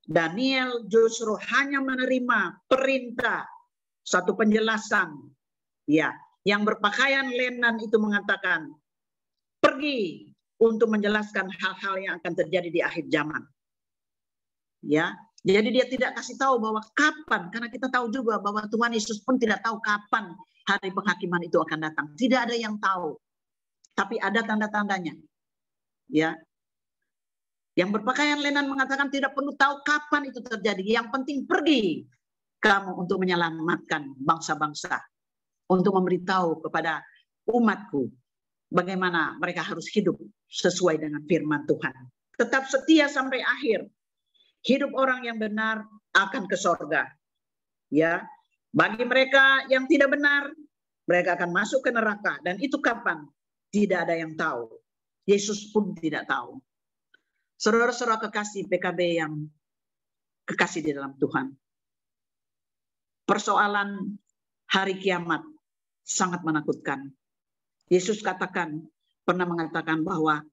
Daniel justru hanya menerima perintah, satu penjelasan. Ya, yang berpakaian lenan itu mengatakan, pergi untuk menjelaskan hal-hal yang akan terjadi di akhir zaman. Ya, jadi dia tidak kasih tahu bahwa kapan, karena kita tahu juga bahwa Tuhan Yesus pun tidak tahu kapan hari penghakiman itu akan datang. Tidak ada yang tahu, tapi ada tanda-tandanya. Ya, yang berpakaian lenan mengatakan tidak perlu tahu kapan itu terjadi. Yang penting pergi kamu untuk menyelamatkan bangsa-bangsa, untuk memberitahu kepada umatku bagaimana mereka harus hidup sesuai dengan firman Tuhan. Tetap setia sampai akhir. Hidup orang yang benar akan ke sorga. Ya, bagi mereka yang tidak benar, mereka akan masuk ke neraka. Dan itu kapan? Tidak ada yang tahu. Yesus pun tidak tahu. Saudara-saudara kekasih PKB yang kekasih di dalam Tuhan. Persoalan hari kiamat sangat menakutkan. Yesus pernah mengatakan bahwa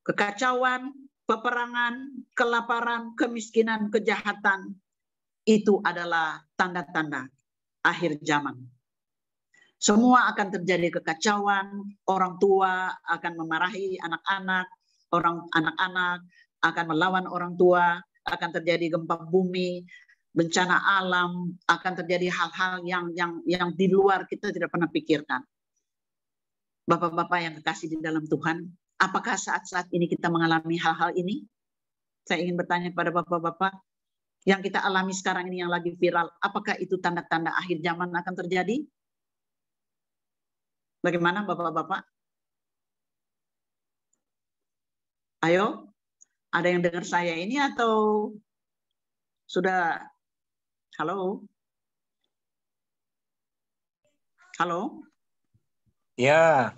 kekacauan, peperangan, kelaparan, kemiskinan, kejahatan itu adalah tanda-tanda akhir zaman. Semua akan terjadi kekacauan, orang tua akan memarahi anak-anak, anak-anak akan melawan orang tua, akan terjadi gempa bumi, bencana alam, akan terjadi hal-hal yang di luar kita tidak pernah pikirkan. Bapak-bapak yang kekasih di dalam Tuhan, apakah saat-saat ini kita mengalami hal-hal ini? Saya ingin bertanya kepada bapak-bapak, yang kita alami sekarang ini yang lagi viral, apakah itu tanda-tanda akhir zaman akan terjadi? Bagaimana bapak-bapak? Ayo, ada yang dengar saya ini atau sudah? Halo? Halo? Ya.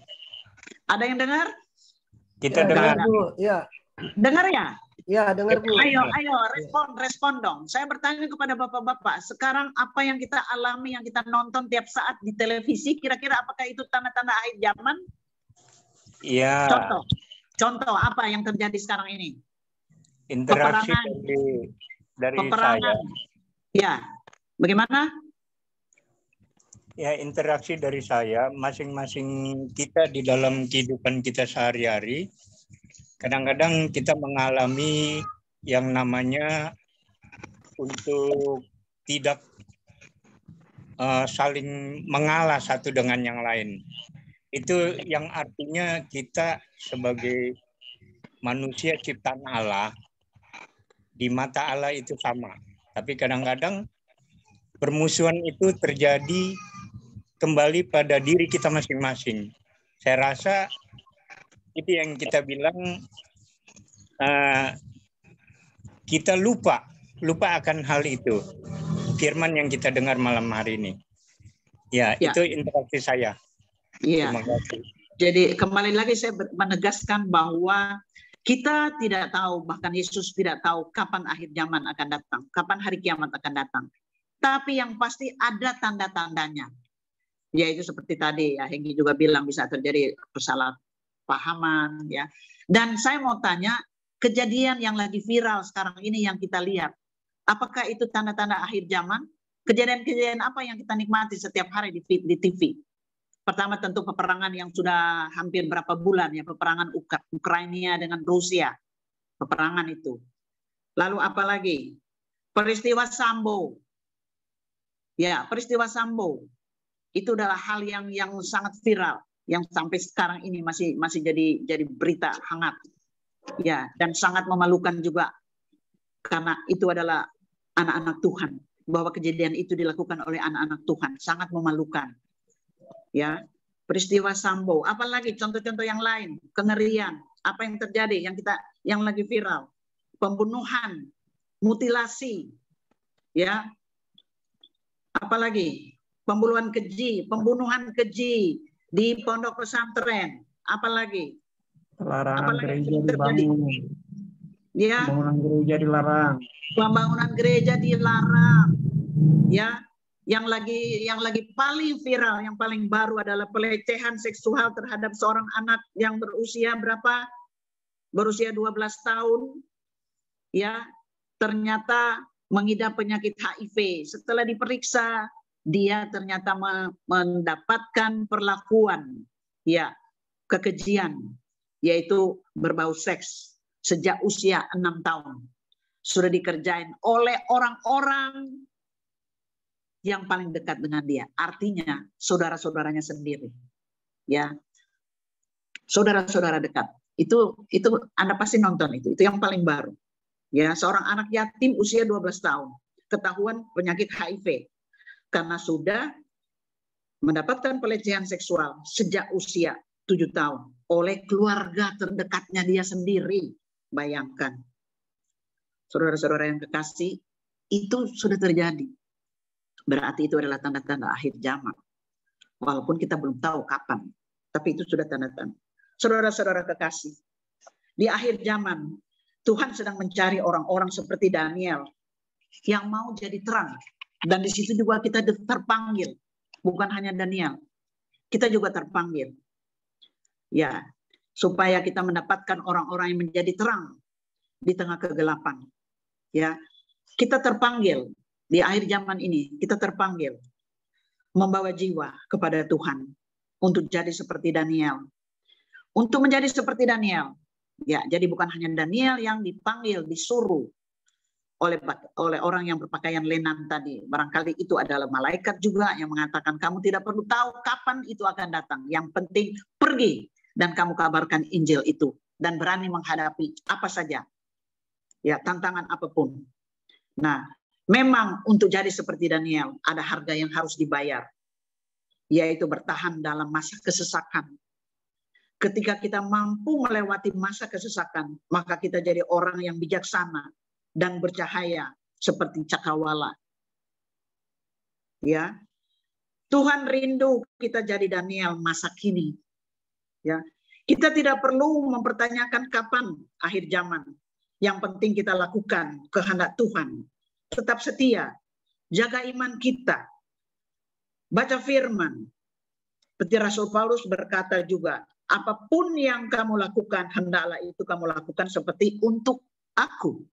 Ada yang dengar? Kita Ya, dengar. Bu. Ya. Dengar ya? Ya, dengar Bu. Ayo, respon dong. Saya bertanya kepada bapak-bapak, sekarang apa yang kita alami, yang kita nonton tiap saat di televisi, kira-kira apakah itu tanda-tanda akhir zaman? Iya. Contoh apa yang terjadi sekarang ini? Interaksi dari saya. Ya, bagaimana? Ya, interaksi dari saya, masing-masing kita di dalam kehidupan kita sehari-hari, kadang-kadang kita mengalami yang namanya untuk tidak saling mengalah satu dengan yang lain. Itu yang artinya kita sebagai manusia ciptaan Allah, di mata Allah itu sama. Tapi kadang-kadang permusuhan itu terjadi kembali pada diri kita masing-masing. Saya rasa itu yang kita bilang kita lupa akan hal itu. Firman yang kita dengar malam hari ini. Ya. Itu interaksi saya. Iya. Terima kasih. Jadi kembali lagi saya menegaskan bahwa kita tidak tahu, bahkan Yesus tidak tahu kapan akhir zaman akan datang, kapan hari kiamat akan datang. Tapi yang pasti ada tanda-tandanya. Yaitu seperti tadi ya, Hengki juga bilang bisa terjadi kesalahpahaman ya. Dan saya mau tanya, kejadian yang lagi viral sekarang ini yang kita lihat, apakah itu tanda-tanda akhir zaman? Kejadian-kejadian apa yang kita nikmati setiap hari di TV? Pertama tentu peperangan yang sudah hampir berapa bulan ya, peperangan Ukraina dengan Rusia. Peperangan itu. Lalu apa lagi? Peristiwa Sambo. Ya, peristiwa Sambo. Itu adalah hal yang sangat viral, yang sampai sekarang ini masih jadi berita hangat. Ya, dan sangat memalukan juga. Karena itu adalah anak-anak Tuhan. Bahwa kejadian itu dilakukan oleh anak-anak Tuhan. Sangat memalukan. Ya, peristiwa Sambo, apalagi contoh-contoh yang lain, kengerian, apa yang terjadi yang lagi viral, pembunuhan, mutilasi, ya, apalagi pembunuhan keji di pondok pesantren, apalagi Larangan gereja dibangun, ya, pembangunan gereja dilarang, ya. Yang lagi paling viral, yang paling baru adalah pelecehan seksual terhadap seorang anak yang berusia berapa? Berusia 12 tahun. Ya, ternyata mengidap penyakit HIV. Setelah diperiksa, dia ternyata mendapatkan perlakuan ya, kekejian, yaitu berbau seks sejak usia 6 tahun. Sudah dikerjain oleh orang-orang yang paling dekat dengan dia, artinya saudara-saudaranya sendiri, ya, saudara-saudara dekat. Itu Anda pasti nonton itu yang paling baru, ya, seorang anak yatim usia 12 tahun ketahuan penyakit HIV karena sudah mendapatkan pelecehan seksual sejak usia 7 tahun oleh keluarga terdekatnya dia sendiri. Bayangkan, saudara-saudara yang kekasih, itu sudah terjadi. Berarti itu adalah tanda-tanda akhir zaman. Walaupun kita belum tahu kapan. Tapi itu sudah tanda-tanda. Saudara-saudara kekasih. Di akhir zaman, Tuhan sedang mencari orang-orang seperti Daniel. Yang mau jadi terang. Dan di situ juga kita terpanggil. Bukan hanya Daniel. Kita juga terpanggil. Ya, supaya kita mendapatkan orang-orang yang menjadi terang. Di tengah kegelapan. Ya, kita terpanggil. Di akhir zaman ini kita terpanggil membawa jiwa kepada Tuhan untuk jadi seperti Daniel. Untuk menjadi seperti Daniel. Ya, jadi bukan hanya Daniel yang dipanggil, disuruh oleh orang yang berpakaian lenan tadi. Barangkali itu adalah malaikat juga yang mengatakan kamu tidak perlu tahu kapan itu akan datang. Yang penting pergi dan kamu kabarkan Injil itu dan berani menghadapi apa saja. Ya, tantangan apapun. Nah, memang untuk jadi seperti Daniel ada harga yang harus dibayar, yaitu bertahan dalam masa kesesakan. Ketika kita mampu melewati masa kesesakan, maka kita jadi orang yang bijaksana dan bercahaya seperti cakrawala. Ya, Tuhan rindu kita jadi Daniel masa kini. Ya, kita tidak perlu mempertanyakan kapan akhir zaman. Yang penting kita lakukan kehendak Tuhan. Tetap setia, jaga iman kita, baca firman. Seperti Rasul Paulus berkata juga, apapun yang kamu lakukan, hendaklah itu kamu lakukan seperti untuk aku.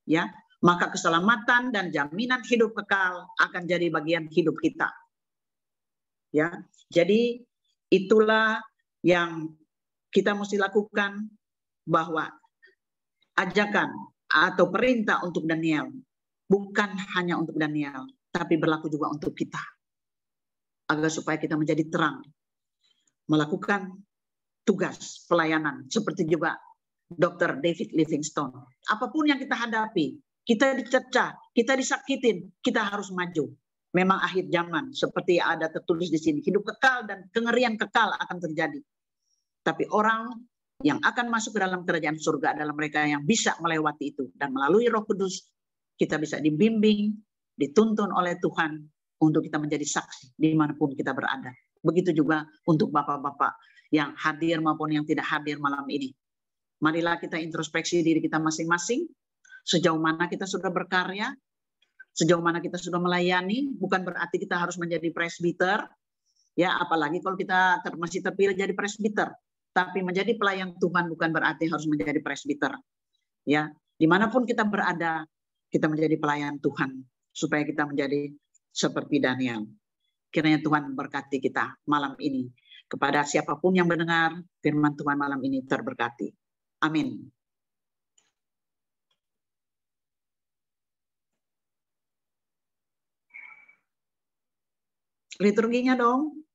Ya, maka keselamatan dan jaminan hidup kekal akan jadi bagian hidup kita. Ya, jadi itulah yang kita mesti lakukan, bahwa ajakan atau perintah untuk Daniel bukan hanya untuk Daniel, tapi berlaku juga untuk kita, agar supaya kita menjadi terang, melakukan tugas pelayanan seperti juga Dr. David Livingstone. Apapun yang kita hadapi, kita dicerca, kita disakitin, kita harus maju memang akhir zaman, seperti ada tertulis di sini, hidup kekal dan kengerian kekal akan terjadi. Tapi orang yang akan masuk ke dalam kerajaan surga adalah mereka yang bisa melewati itu. Dan melalui Roh Kudus, kita bisa dibimbing, dituntun oleh Tuhan untuk kita menjadi saksi dimanapun kita berada. Begitu juga untuk bapak-bapak yang hadir maupun yang tidak hadir malam ini. Marilah kita introspeksi diri kita masing-masing, sejauh mana kita sudah berkarya, sejauh mana kita sudah melayani. Bukan berarti kita harus menjadi presbiter, ya, apalagi kalau kita masih terpilih jadi presbiter. Tapi menjadi pelayan Tuhan bukan berarti harus menjadi presbiter. Ya, dimanapun kita berada, kita menjadi pelayan Tuhan supaya kita menjadi seperti Daniel. Kiranya Tuhan berkati kita malam ini. Kepada siapapun yang mendengar firman Tuhan malam ini terberkati. Amin. Liturginya dong.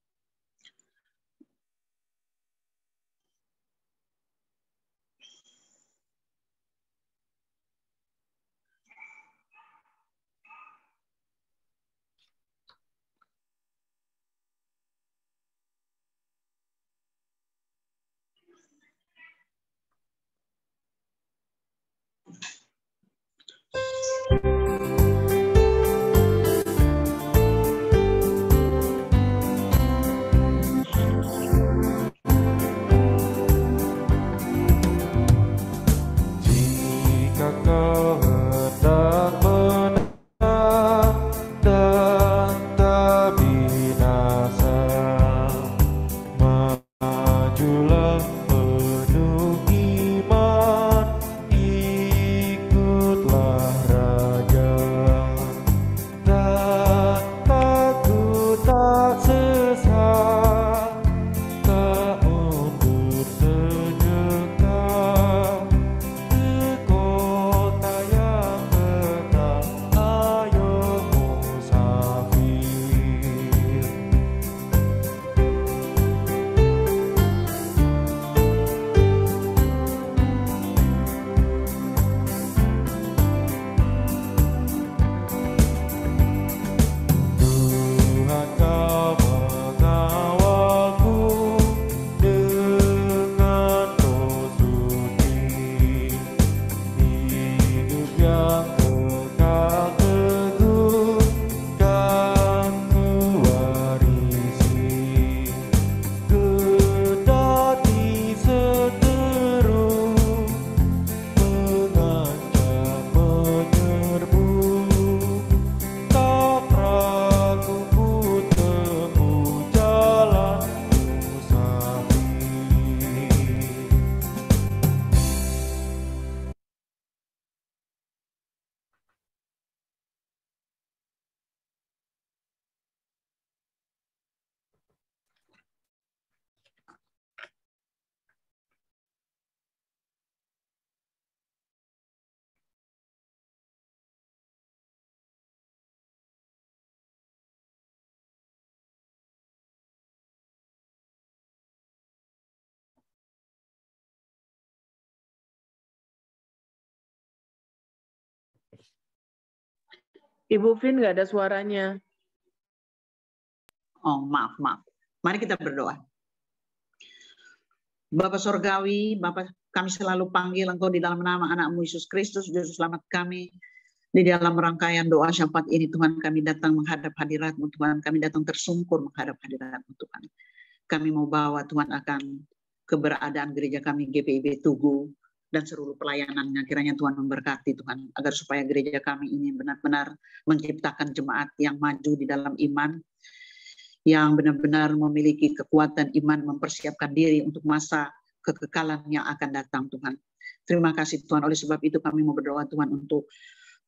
Ibu Vin nggak ada suaranya. Oh, maaf. Mari kita berdoa. Bapa Sorgawi, Bapa, kami selalu panggil Engkau di dalam nama anak-Mu Yesus Kristus, Juru Selamat kami. Di dalam rangkaian doa syafaat ini, Tuhan, kami datang menghadap hadirat-Mu, Tuhan. Kami datang tersungkur menghadap hadirat-Mu, Tuhan. Kami mau bawa, Tuhan, akan keberadaan gereja kami, GPIB Tugu, dan seluruh pelayanannya. Kiranya Tuhan memberkati, Tuhan, agar supaya gereja kami ini benar-benar menciptakan jemaat yang maju di dalam iman, yang benar-benar memiliki kekuatan iman, mempersiapkan diri untuk masa kekekalan yang akan datang, Tuhan. Terima kasih, Tuhan. Oleh sebab itu kami mau berdoa, Tuhan, untuk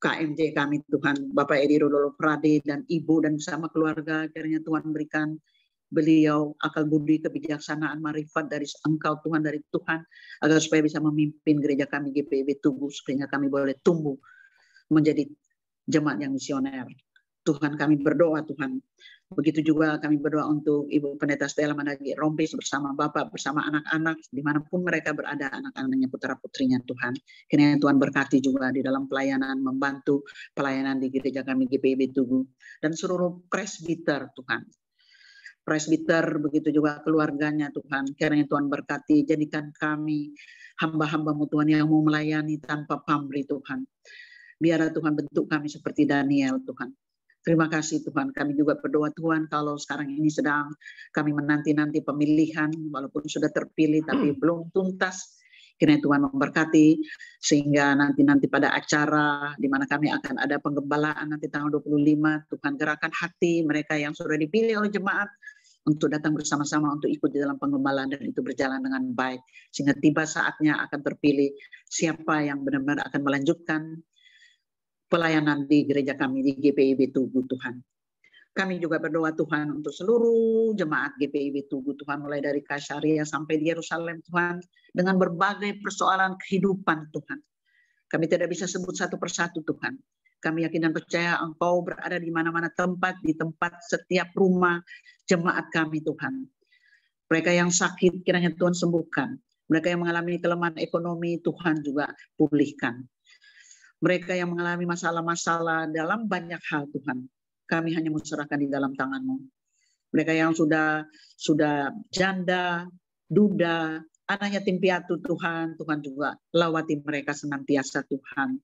KMJ kami, Tuhan, Bapak Edi Rodolo Prade dan Ibu dan bersama keluarga. Kiranya Tuhan memberikan beliau akal budi, kebijaksanaan, marifat dari Engkau, Tuhan, dari Tuhan, agar supaya bisa memimpin gereja kami GPIB Tugu, sehingga kami boleh tumbuh menjadi jemaat yang misioner. Tuhan kami berdoa Tuhan. Begitu juga kami berdoa untuk Ibu Pendeta Stella Mandagi Rompis bersama Bapak, bersama anak-anak, dimanapun mereka berada, anak-anaknya, putra-putrinya Tuhan. Kiranya Tuhan berkati juga di dalam pelayanan, membantu pelayanan di gereja kami GPIB Tugu. Dan seluruh presbiter Tuhan. Presbiter, begitu juga keluarganya Tuhan. Kiranya Tuhan berkati, jadikan kami hamba-hamba-Mu Tuhan yang mau melayani tanpa pamrih Tuhan. Biarlah Tuhan bentuk kami seperti Daniel Tuhan. Terima kasih Tuhan, kami juga berdoa Tuhan kalau sekarang ini sedang kami menanti-nanti pemilihan, walaupun sudah terpilih tapi belum tuntas. Kiranya Tuhan memberkati sehingga nanti pada acara di mana kami akan ada penggembalaan nanti tanggal 25, Tuhan gerakan hati mereka yang sudah dipilih oleh jemaat untuk datang bersama-sama untuk ikut di dalam penggembalaan dan itu berjalan dengan baik. Sehingga tiba saatnya akan terpilih siapa yang benar-benar akan melanjutkan pelayanan di gereja kami di GPIB Tugu Tuhan. Kami juga berdoa Tuhan untuk seluruh jemaat GPIB Tugu Tuhan, mulai dari Kasaria sampai di Yerusalem Tuhan, dengan berbagai persoalan kehidupan Tuhan. Kami tidak bisa sebut satu persatu Tuhan. Kami yakin dan percaya Engkau berada di mana-mana tempat, di tempat setiap rumah jemaat kami Tuhan. Mereka yang sakit kiranya Tuhan sembuhkan. Mereka yang mengalami kelemahan ekonomi Tuhan juga pulihkan. Mereka yang mengalami masalah-masalah dalam banyak hal Tuhan, kami hanya menserahkan di dalam tangan-Mu. Mereka yang sudah janda, duda, anak yatim piatu Tuhan, Tuhan juga lawati mereka senantiasa Tuhan.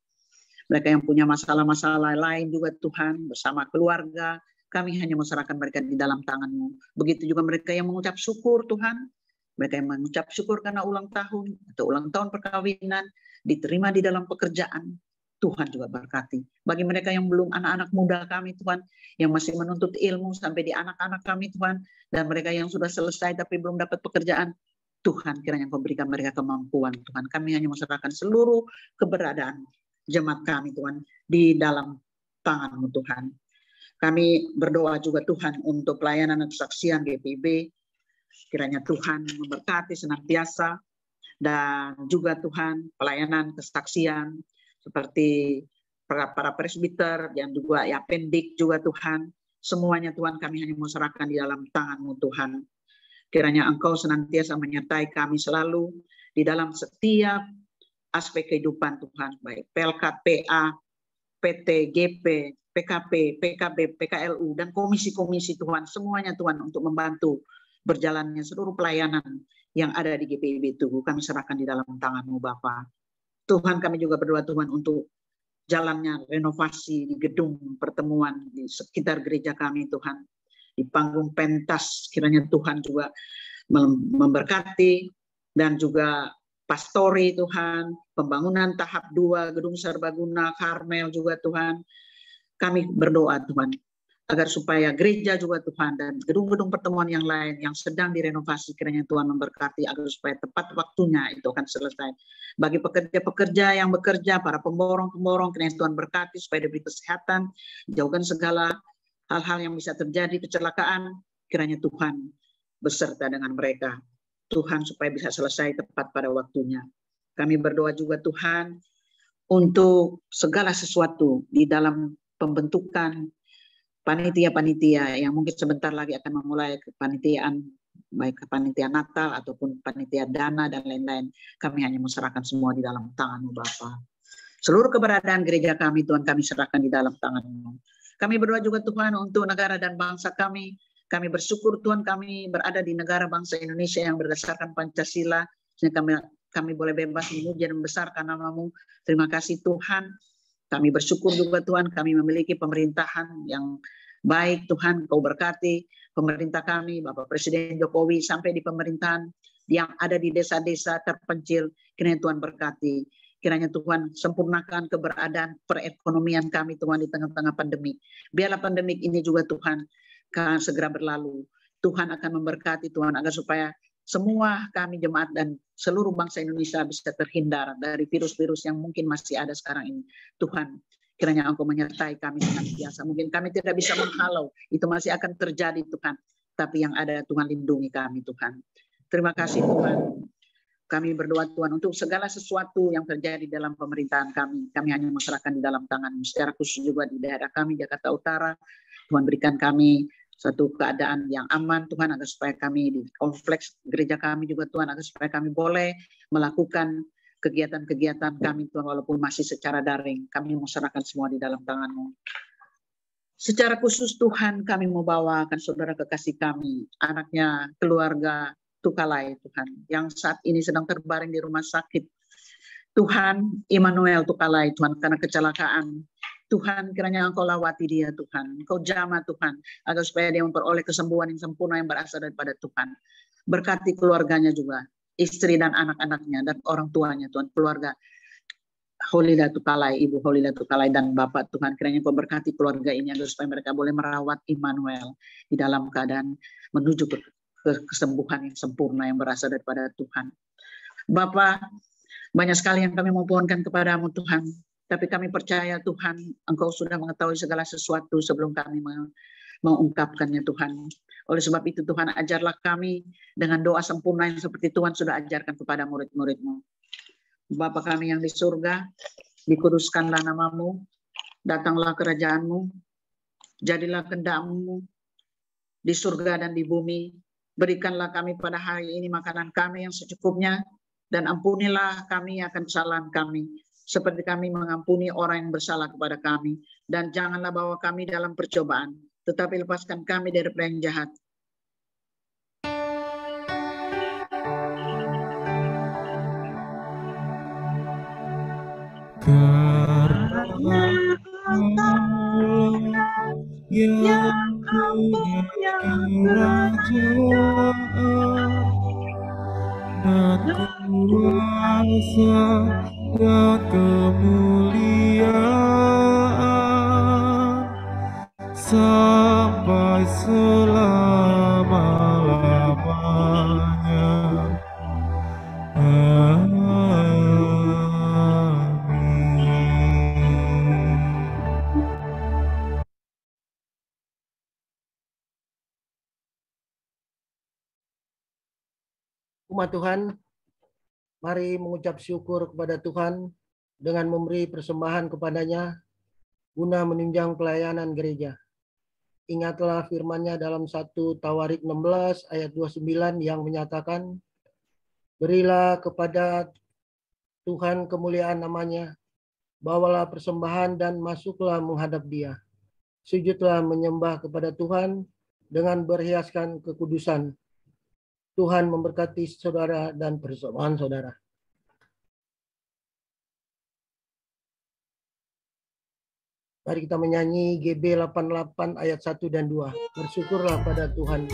Mereka yang punya masalah-masalah lain juga Tuhan, bersama keluarga, kami hanya menserahkan mereka di dalam tangan-Mu. Begitu juga mereka yang mengucap syukur Tuhan, mereka yang mengucap syukur karena ulang tahun atau ulang tahun perkawinan, diterima di dalam pekerjaan. Tuhan juga berkati. Bagi mereka yang belum, anak-anak muda kami Tuhan, yang masih menuntut ilmu sampai di anak-anak kami Tuhan, dan mereka yang sudah selesai tapi belum dapat pekerjaan, Tuhan kiranya Engkau berikan mereka kemampuan Tuhan. Kami hanya menserahkan seluruh keberadaan jemaat kami Tuhan di dalam tangan-Mu Tuhan. Kami berdoa juga Tuhan untuk pelayanan dan kesaksian GPIB, kiranya Tuhan memberkati senantiasa, dan juga Tuhan pelayanan kesaksian, seperti para presbiter yang juga ya pendik juga Tuhan, semuanya Tuhan kami hanya menserahkan di dalam tangan-Mu Tuhan. Kiranya Engkau senantiasa menyertai kami selalu di dalam setiap aspek kehidupan Tuhan, baik PLK, PA, PT, GP, PKP, PKB, PKLU, dan komisi-komisi Tuhan, semuanya Tuhan untuk membantu berjalannya seluruh pelayanan yang ada di GPIB Tugu, kami serahkan di dalam tangan-Mu Bapa. Tuhan kami juga berdoa Tuhan untuk jalannya renovasi di gedung pertemuan di sekitar gereja kami Tuhan. Di panggung pentas kiranya Tuhan juga memberkati, dan juga pastori Tuhan, pembangunan tahap 2 gedung serbaguna Karmel juga Tuhan. Kami berdoa Tuhan agar supaya gereja juga Tuhan dan gedung-gedung pertemuan yang lain yang sedang direnovasi kiranya Tuhan memberkati agar supaya tepat waktunya itu akan selesai. Bagi pekerja-pekerja yang bekerja, para pemborong-pemborong, kiranya Tuhan berkati supaya diberi kesehatan, jauhkan segala hal-hal yang bisa terjadi, kecelakaan, kiranya Tuhan beserta dengan mereka. Tuhan supaya bisa selesai tepat pada waktunya. Kami berdoa juga Tuhan untuk segala sesuatu di dalam pembentukan panitia-panitia yang mungkin sebentar lagi akan memulai kepanitiaan, baik kepanitiaan Natal ataupun panitia dana dan lain-lain. Kami hanya menserahkan semua di dalam tangan-Mu Bapa. Seluruh keberadaan gereja kami Tuhan kami serahkan di dalam tangan-Mu. Kami berdoa juga Tuhan untuk negara dan bangsa kami. Kami bersyukur Tuhan kami berada di negara bangsa Indonesia yang berdasarkan Pancasila, sehingga kami boleh bebas memuji dan membesarkan nama-Mu. Terima kasih Tuhan. Kami bersyukur juga Tuhan kami memiliki pemerintahan yang baik Tuhan. Kau berkati pemerintah kami, Bapak Presiden Jokowi, sampai di pemerintahan yang ada di desa-desa terpencil. Kiranya Tuhan berkati. Kiranya Tuhan sempurnakan keberadaan perekonomian kami Tuhan di tengah-tengah pandemi. Biarlah pandemik ini juga Tuhan akan segera berlalu. Tuhan akan memberkati Tuhan agar supaya semua kami jemaat dan seluruh bangsa Indonesia bisa terhindar dari virus-virus yang mungkin masih ada sekarang ini. Tuhan, kiranya Engkau menyertai kami senantiasa. Mungkin kami tidak bisa menghalau, itu masih akan terjadi Tuhan. Tapi yang ada Tuhan lindungi kami Tuhan. Terima kasih Tuhan. Kami berdoa Tuhan untuk segala sesuatu yang terjadi dalam pemerintahan kami. Kami hanya menyerahkan di dalam tangan-Mu. Secara khusus juga di daerah kami, Jakarta Utara. Tuhan berikan kami suatu keadaan yang aman, Tuhan, agar supaya kami di kompleks gereja kami juga, Tuhan, agar supaya kami boleh melakukan kegiatan-kegiatan kami, Tuhan, walaupun masih secara daring. Kami menyerahkan semua di dalam tangan-Mu. Secara khusus Tuhan, kami mau bawakan saudara kekasih kami, anaknya keluarga Tukalai, Tuhan, yang saat ini sedang terbaring di rumah sakit. Tuhan, Immanuel Tukalai, Tuhan, karena kecelakaan. Tuhan, kiranya Engkau lawati dia, Tuhan. Engkau jamah, Tuhan, agar supaya dia memperoleh kesembuhan yang sempurna yang berasal daripada Tuhan. Berkati keluarganya juga, istri dan anak-anaknya, dan orang tuanya, Tuhan, keluarga Holila Tukalai, Ibu Holila Tukalai, dan Bapak, Tuhan, kiranya Engkau berkati keluarga ini, agar supaya mereka boleh merawat Immanuel di dalam keadaan menuju ke kesembuhan yang sempurna yang berasal daripada Tuhan. Bapa, banyak sekali yang kami mohonkan kepadamu Tuhan, tapi kami percaya Tuhan, Engkau sudah mengetahui segala sesuatu sebelum kami mengungkapkannya Tuhan. Oleh sebab itu Tuhan, ajarlah kami dengan doa sempurna yang seperti Tuhan sudah ajarkan kepada murid-murid-Mu. Bapa kami yang di surga, dikuduskanlah nama-Mu, datanglah kerajaan-Mu, jadilah kehendak-Mu di surga dan di bumi. Berikanlah kami pada hari ini makanan kami yang secukupnya, dan ampunilah kami akan kesalahan kami, seperti kami mengampuni orang yang bersalah kepada kami. Dan janganlah bawa kami dalam percobaan, tetapi lepaskan kami dari yang jahat. Karena yang punya kerajaan dan kuasa dan kemuliaan sampai selama-lamanya. Umat Tuhan, mari mengucap syukur kepada Tuhan dengan memberi persembahan kepadanya guna menunjang pelayanan gereja. Ingatlah firman-Nya dalam 1 Tawarik 16 ayat 29 yang menyatakan, berilah kepada Tuhan kemuliaan namanya, bawalah persembahan dan masuklah menghadap Dia. Sujudlah menyembah kepada Tuhan dengan berhiaskan kekudusan. Tuhan memberkati saudara dan persembahan saudara. Mari kita menyanyi GB 88 ayat 1 dan 2. Bersyukurlah pada Tuhan.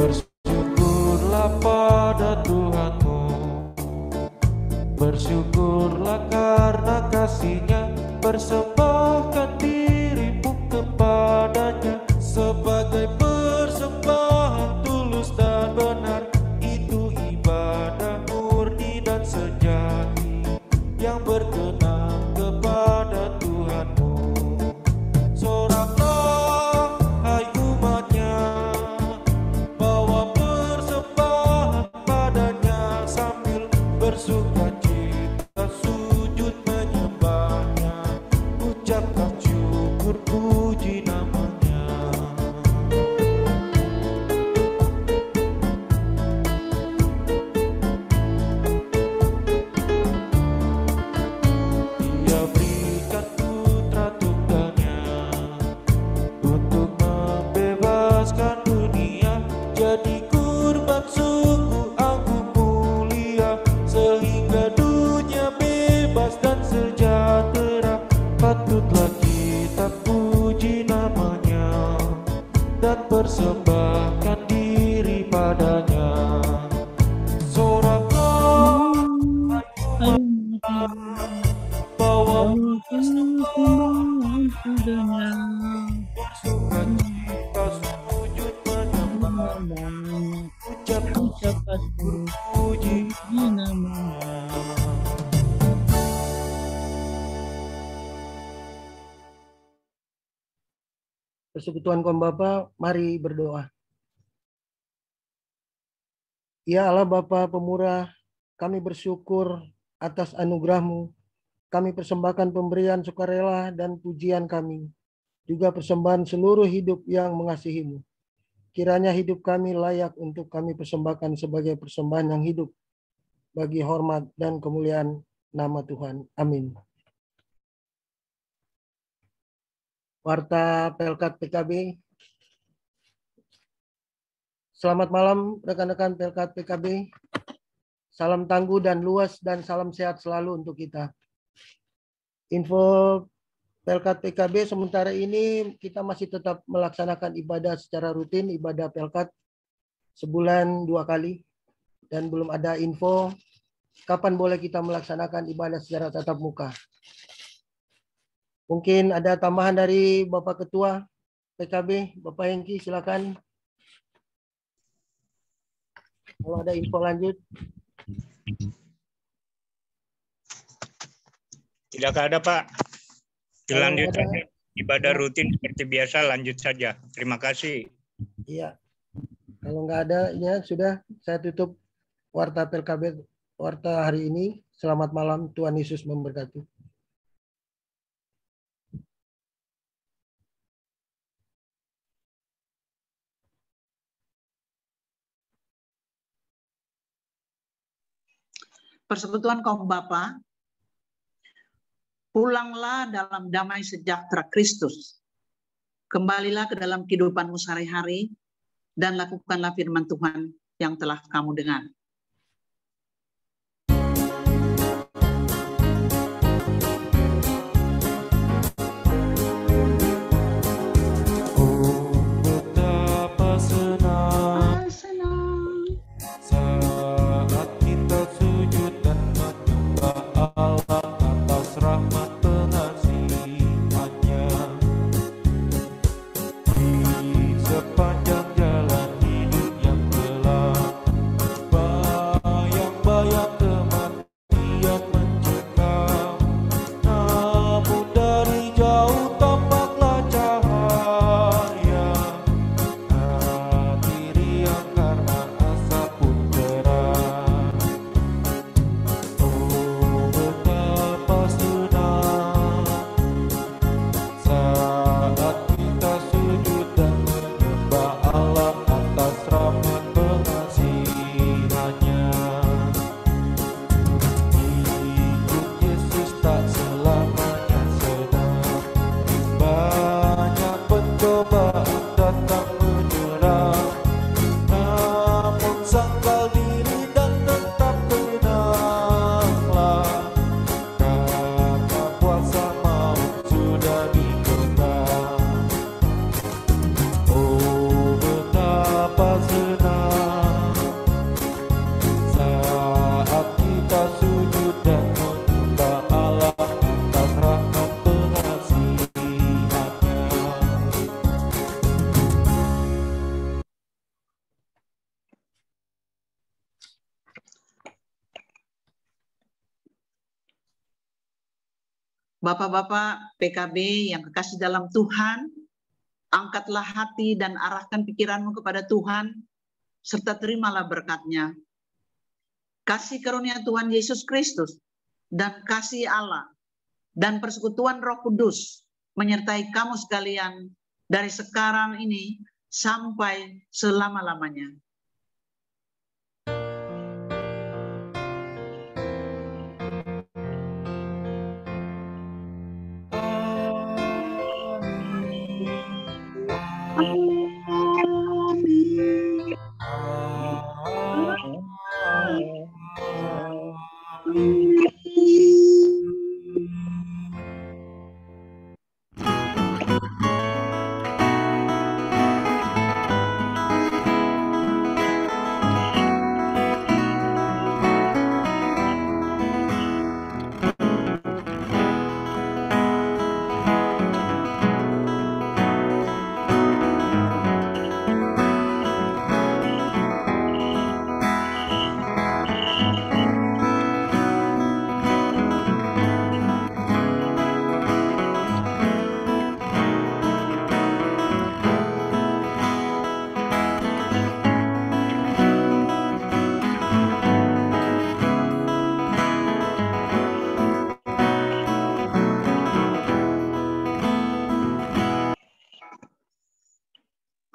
Bersyukurlah pada Tuhanmu, bersyukurlah karena kasih-Nya, persembahkan dirimu kepadanya sebagai persembahan tulus dan benar. Itu ibadah murni dan sejati yang berkenan kepada Tuhanmu. Soraklah hai umat-Nya, bawa persembahan padanya sambil bersukacita, sujud menyembahnya, ucapkan syukur puji namanya. Dia berikan putra tunggalnya untuk membebaskan dunia, jadi kurban sungguh agung mulia, sehingga dunia bebas dan sejahtera. Patutlah kita puji namanya dan persembahkan diri padanya. Soraklah hai umat, bawa bersukacita, sujud menyembah, ucapkan puji namanya. Persekutuan kaum Bapa, mari berdoa. Ya Allah Bapa pemurah, kami bersyukur atas anugerah-Mu. Kami persembahkan pemberian sukarela dan pujian kami, juga persembahan seluruh hidup yang mengasihi-Mu. Kiranya hidup kami layak untuk kami persembahkan sebagai persembahan yang hidup bagi hormat dan kemuliaan nama Tuhan. Amin. Warta Pelkat PKB. Selamat malam rekan-rekan Pelkat PKB. Salam tangguh dan luas dan salam sehat selalu untuk kita. Info Pelkat PKB sementara ini kita masih tetap melaksanakan ibadah secara rutin, ibadah Pelkat sebulan 2 kali. Dan belum ada info kapan boleh kita melaksanakan ibadah secara tatap muka. Mungkin ada tambahan dari Bapak Ketua PKB, Bapak Hengki, silakan. Kalau ada info lanjut. Tidak ada, Pak. Dilanjut saja. Ibadah rutin seperti biasa, lanjut saja. Terima kasih. Iya. Kalau nggak ada, ya sudah. Saya tutup Warta PKB Warta hari ini. Selamat malam. Tuhan Yesus memberkati. Persekutuan kaum Bapa, pulanglah dalam damai sejahtera Kristus. Kembalilah ke dalam kehidupanmu sehari-hari dan lakukanlah firman Tuhan yang telah kamu dengar. Betapa senang saat kita sujud dan menyembah Allah atas rahmat pengasihannya. Di sepanjang jalan hidup yang gelap, bayang-bayang kematian mencekam, namun dari jauh tampaklah cahaya. Hati riang karena asap pun terang. Oh, betapa senang saat kita sujud dan menyembah Allah atas rahmat pengasihannya. Hidup Yesus tak selamanya senang. Banyak pencobaan datang menyerang, namun sangkal diri dan tetap tenanglah, karena kuasa maut sudah dipegang. Oh, betapa senang saat kita sujud dan menyembah Allah atas rahmat pengasihannya. Bapak-bapak PKB yang kekasih dalam Tuhan, angkatlah hati dan arahkan pikiranmu kepada Tuhan, serta terimalah berkat-Nya. Kasih karunia Tuhan Yesus Kristus dan kasih Allah dan persekutuan Roh Kudus menyertai kamu sekalian dari sekarang ini sampai selama-lamanya.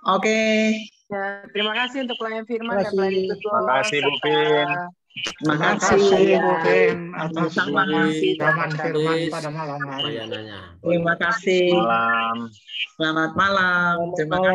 Oke. Ya, terima kasih untuk pelayan firman Terima dan pelayan kasih. kedua. Terima kasih, Bu Pin. Terima Terima kasih kasih ya. Bu Pin atas Sama firman firman pada malam hari. Pelayanannya. Terima kasih. Malam. Selamat malam. Selamat Terima malam. kasih.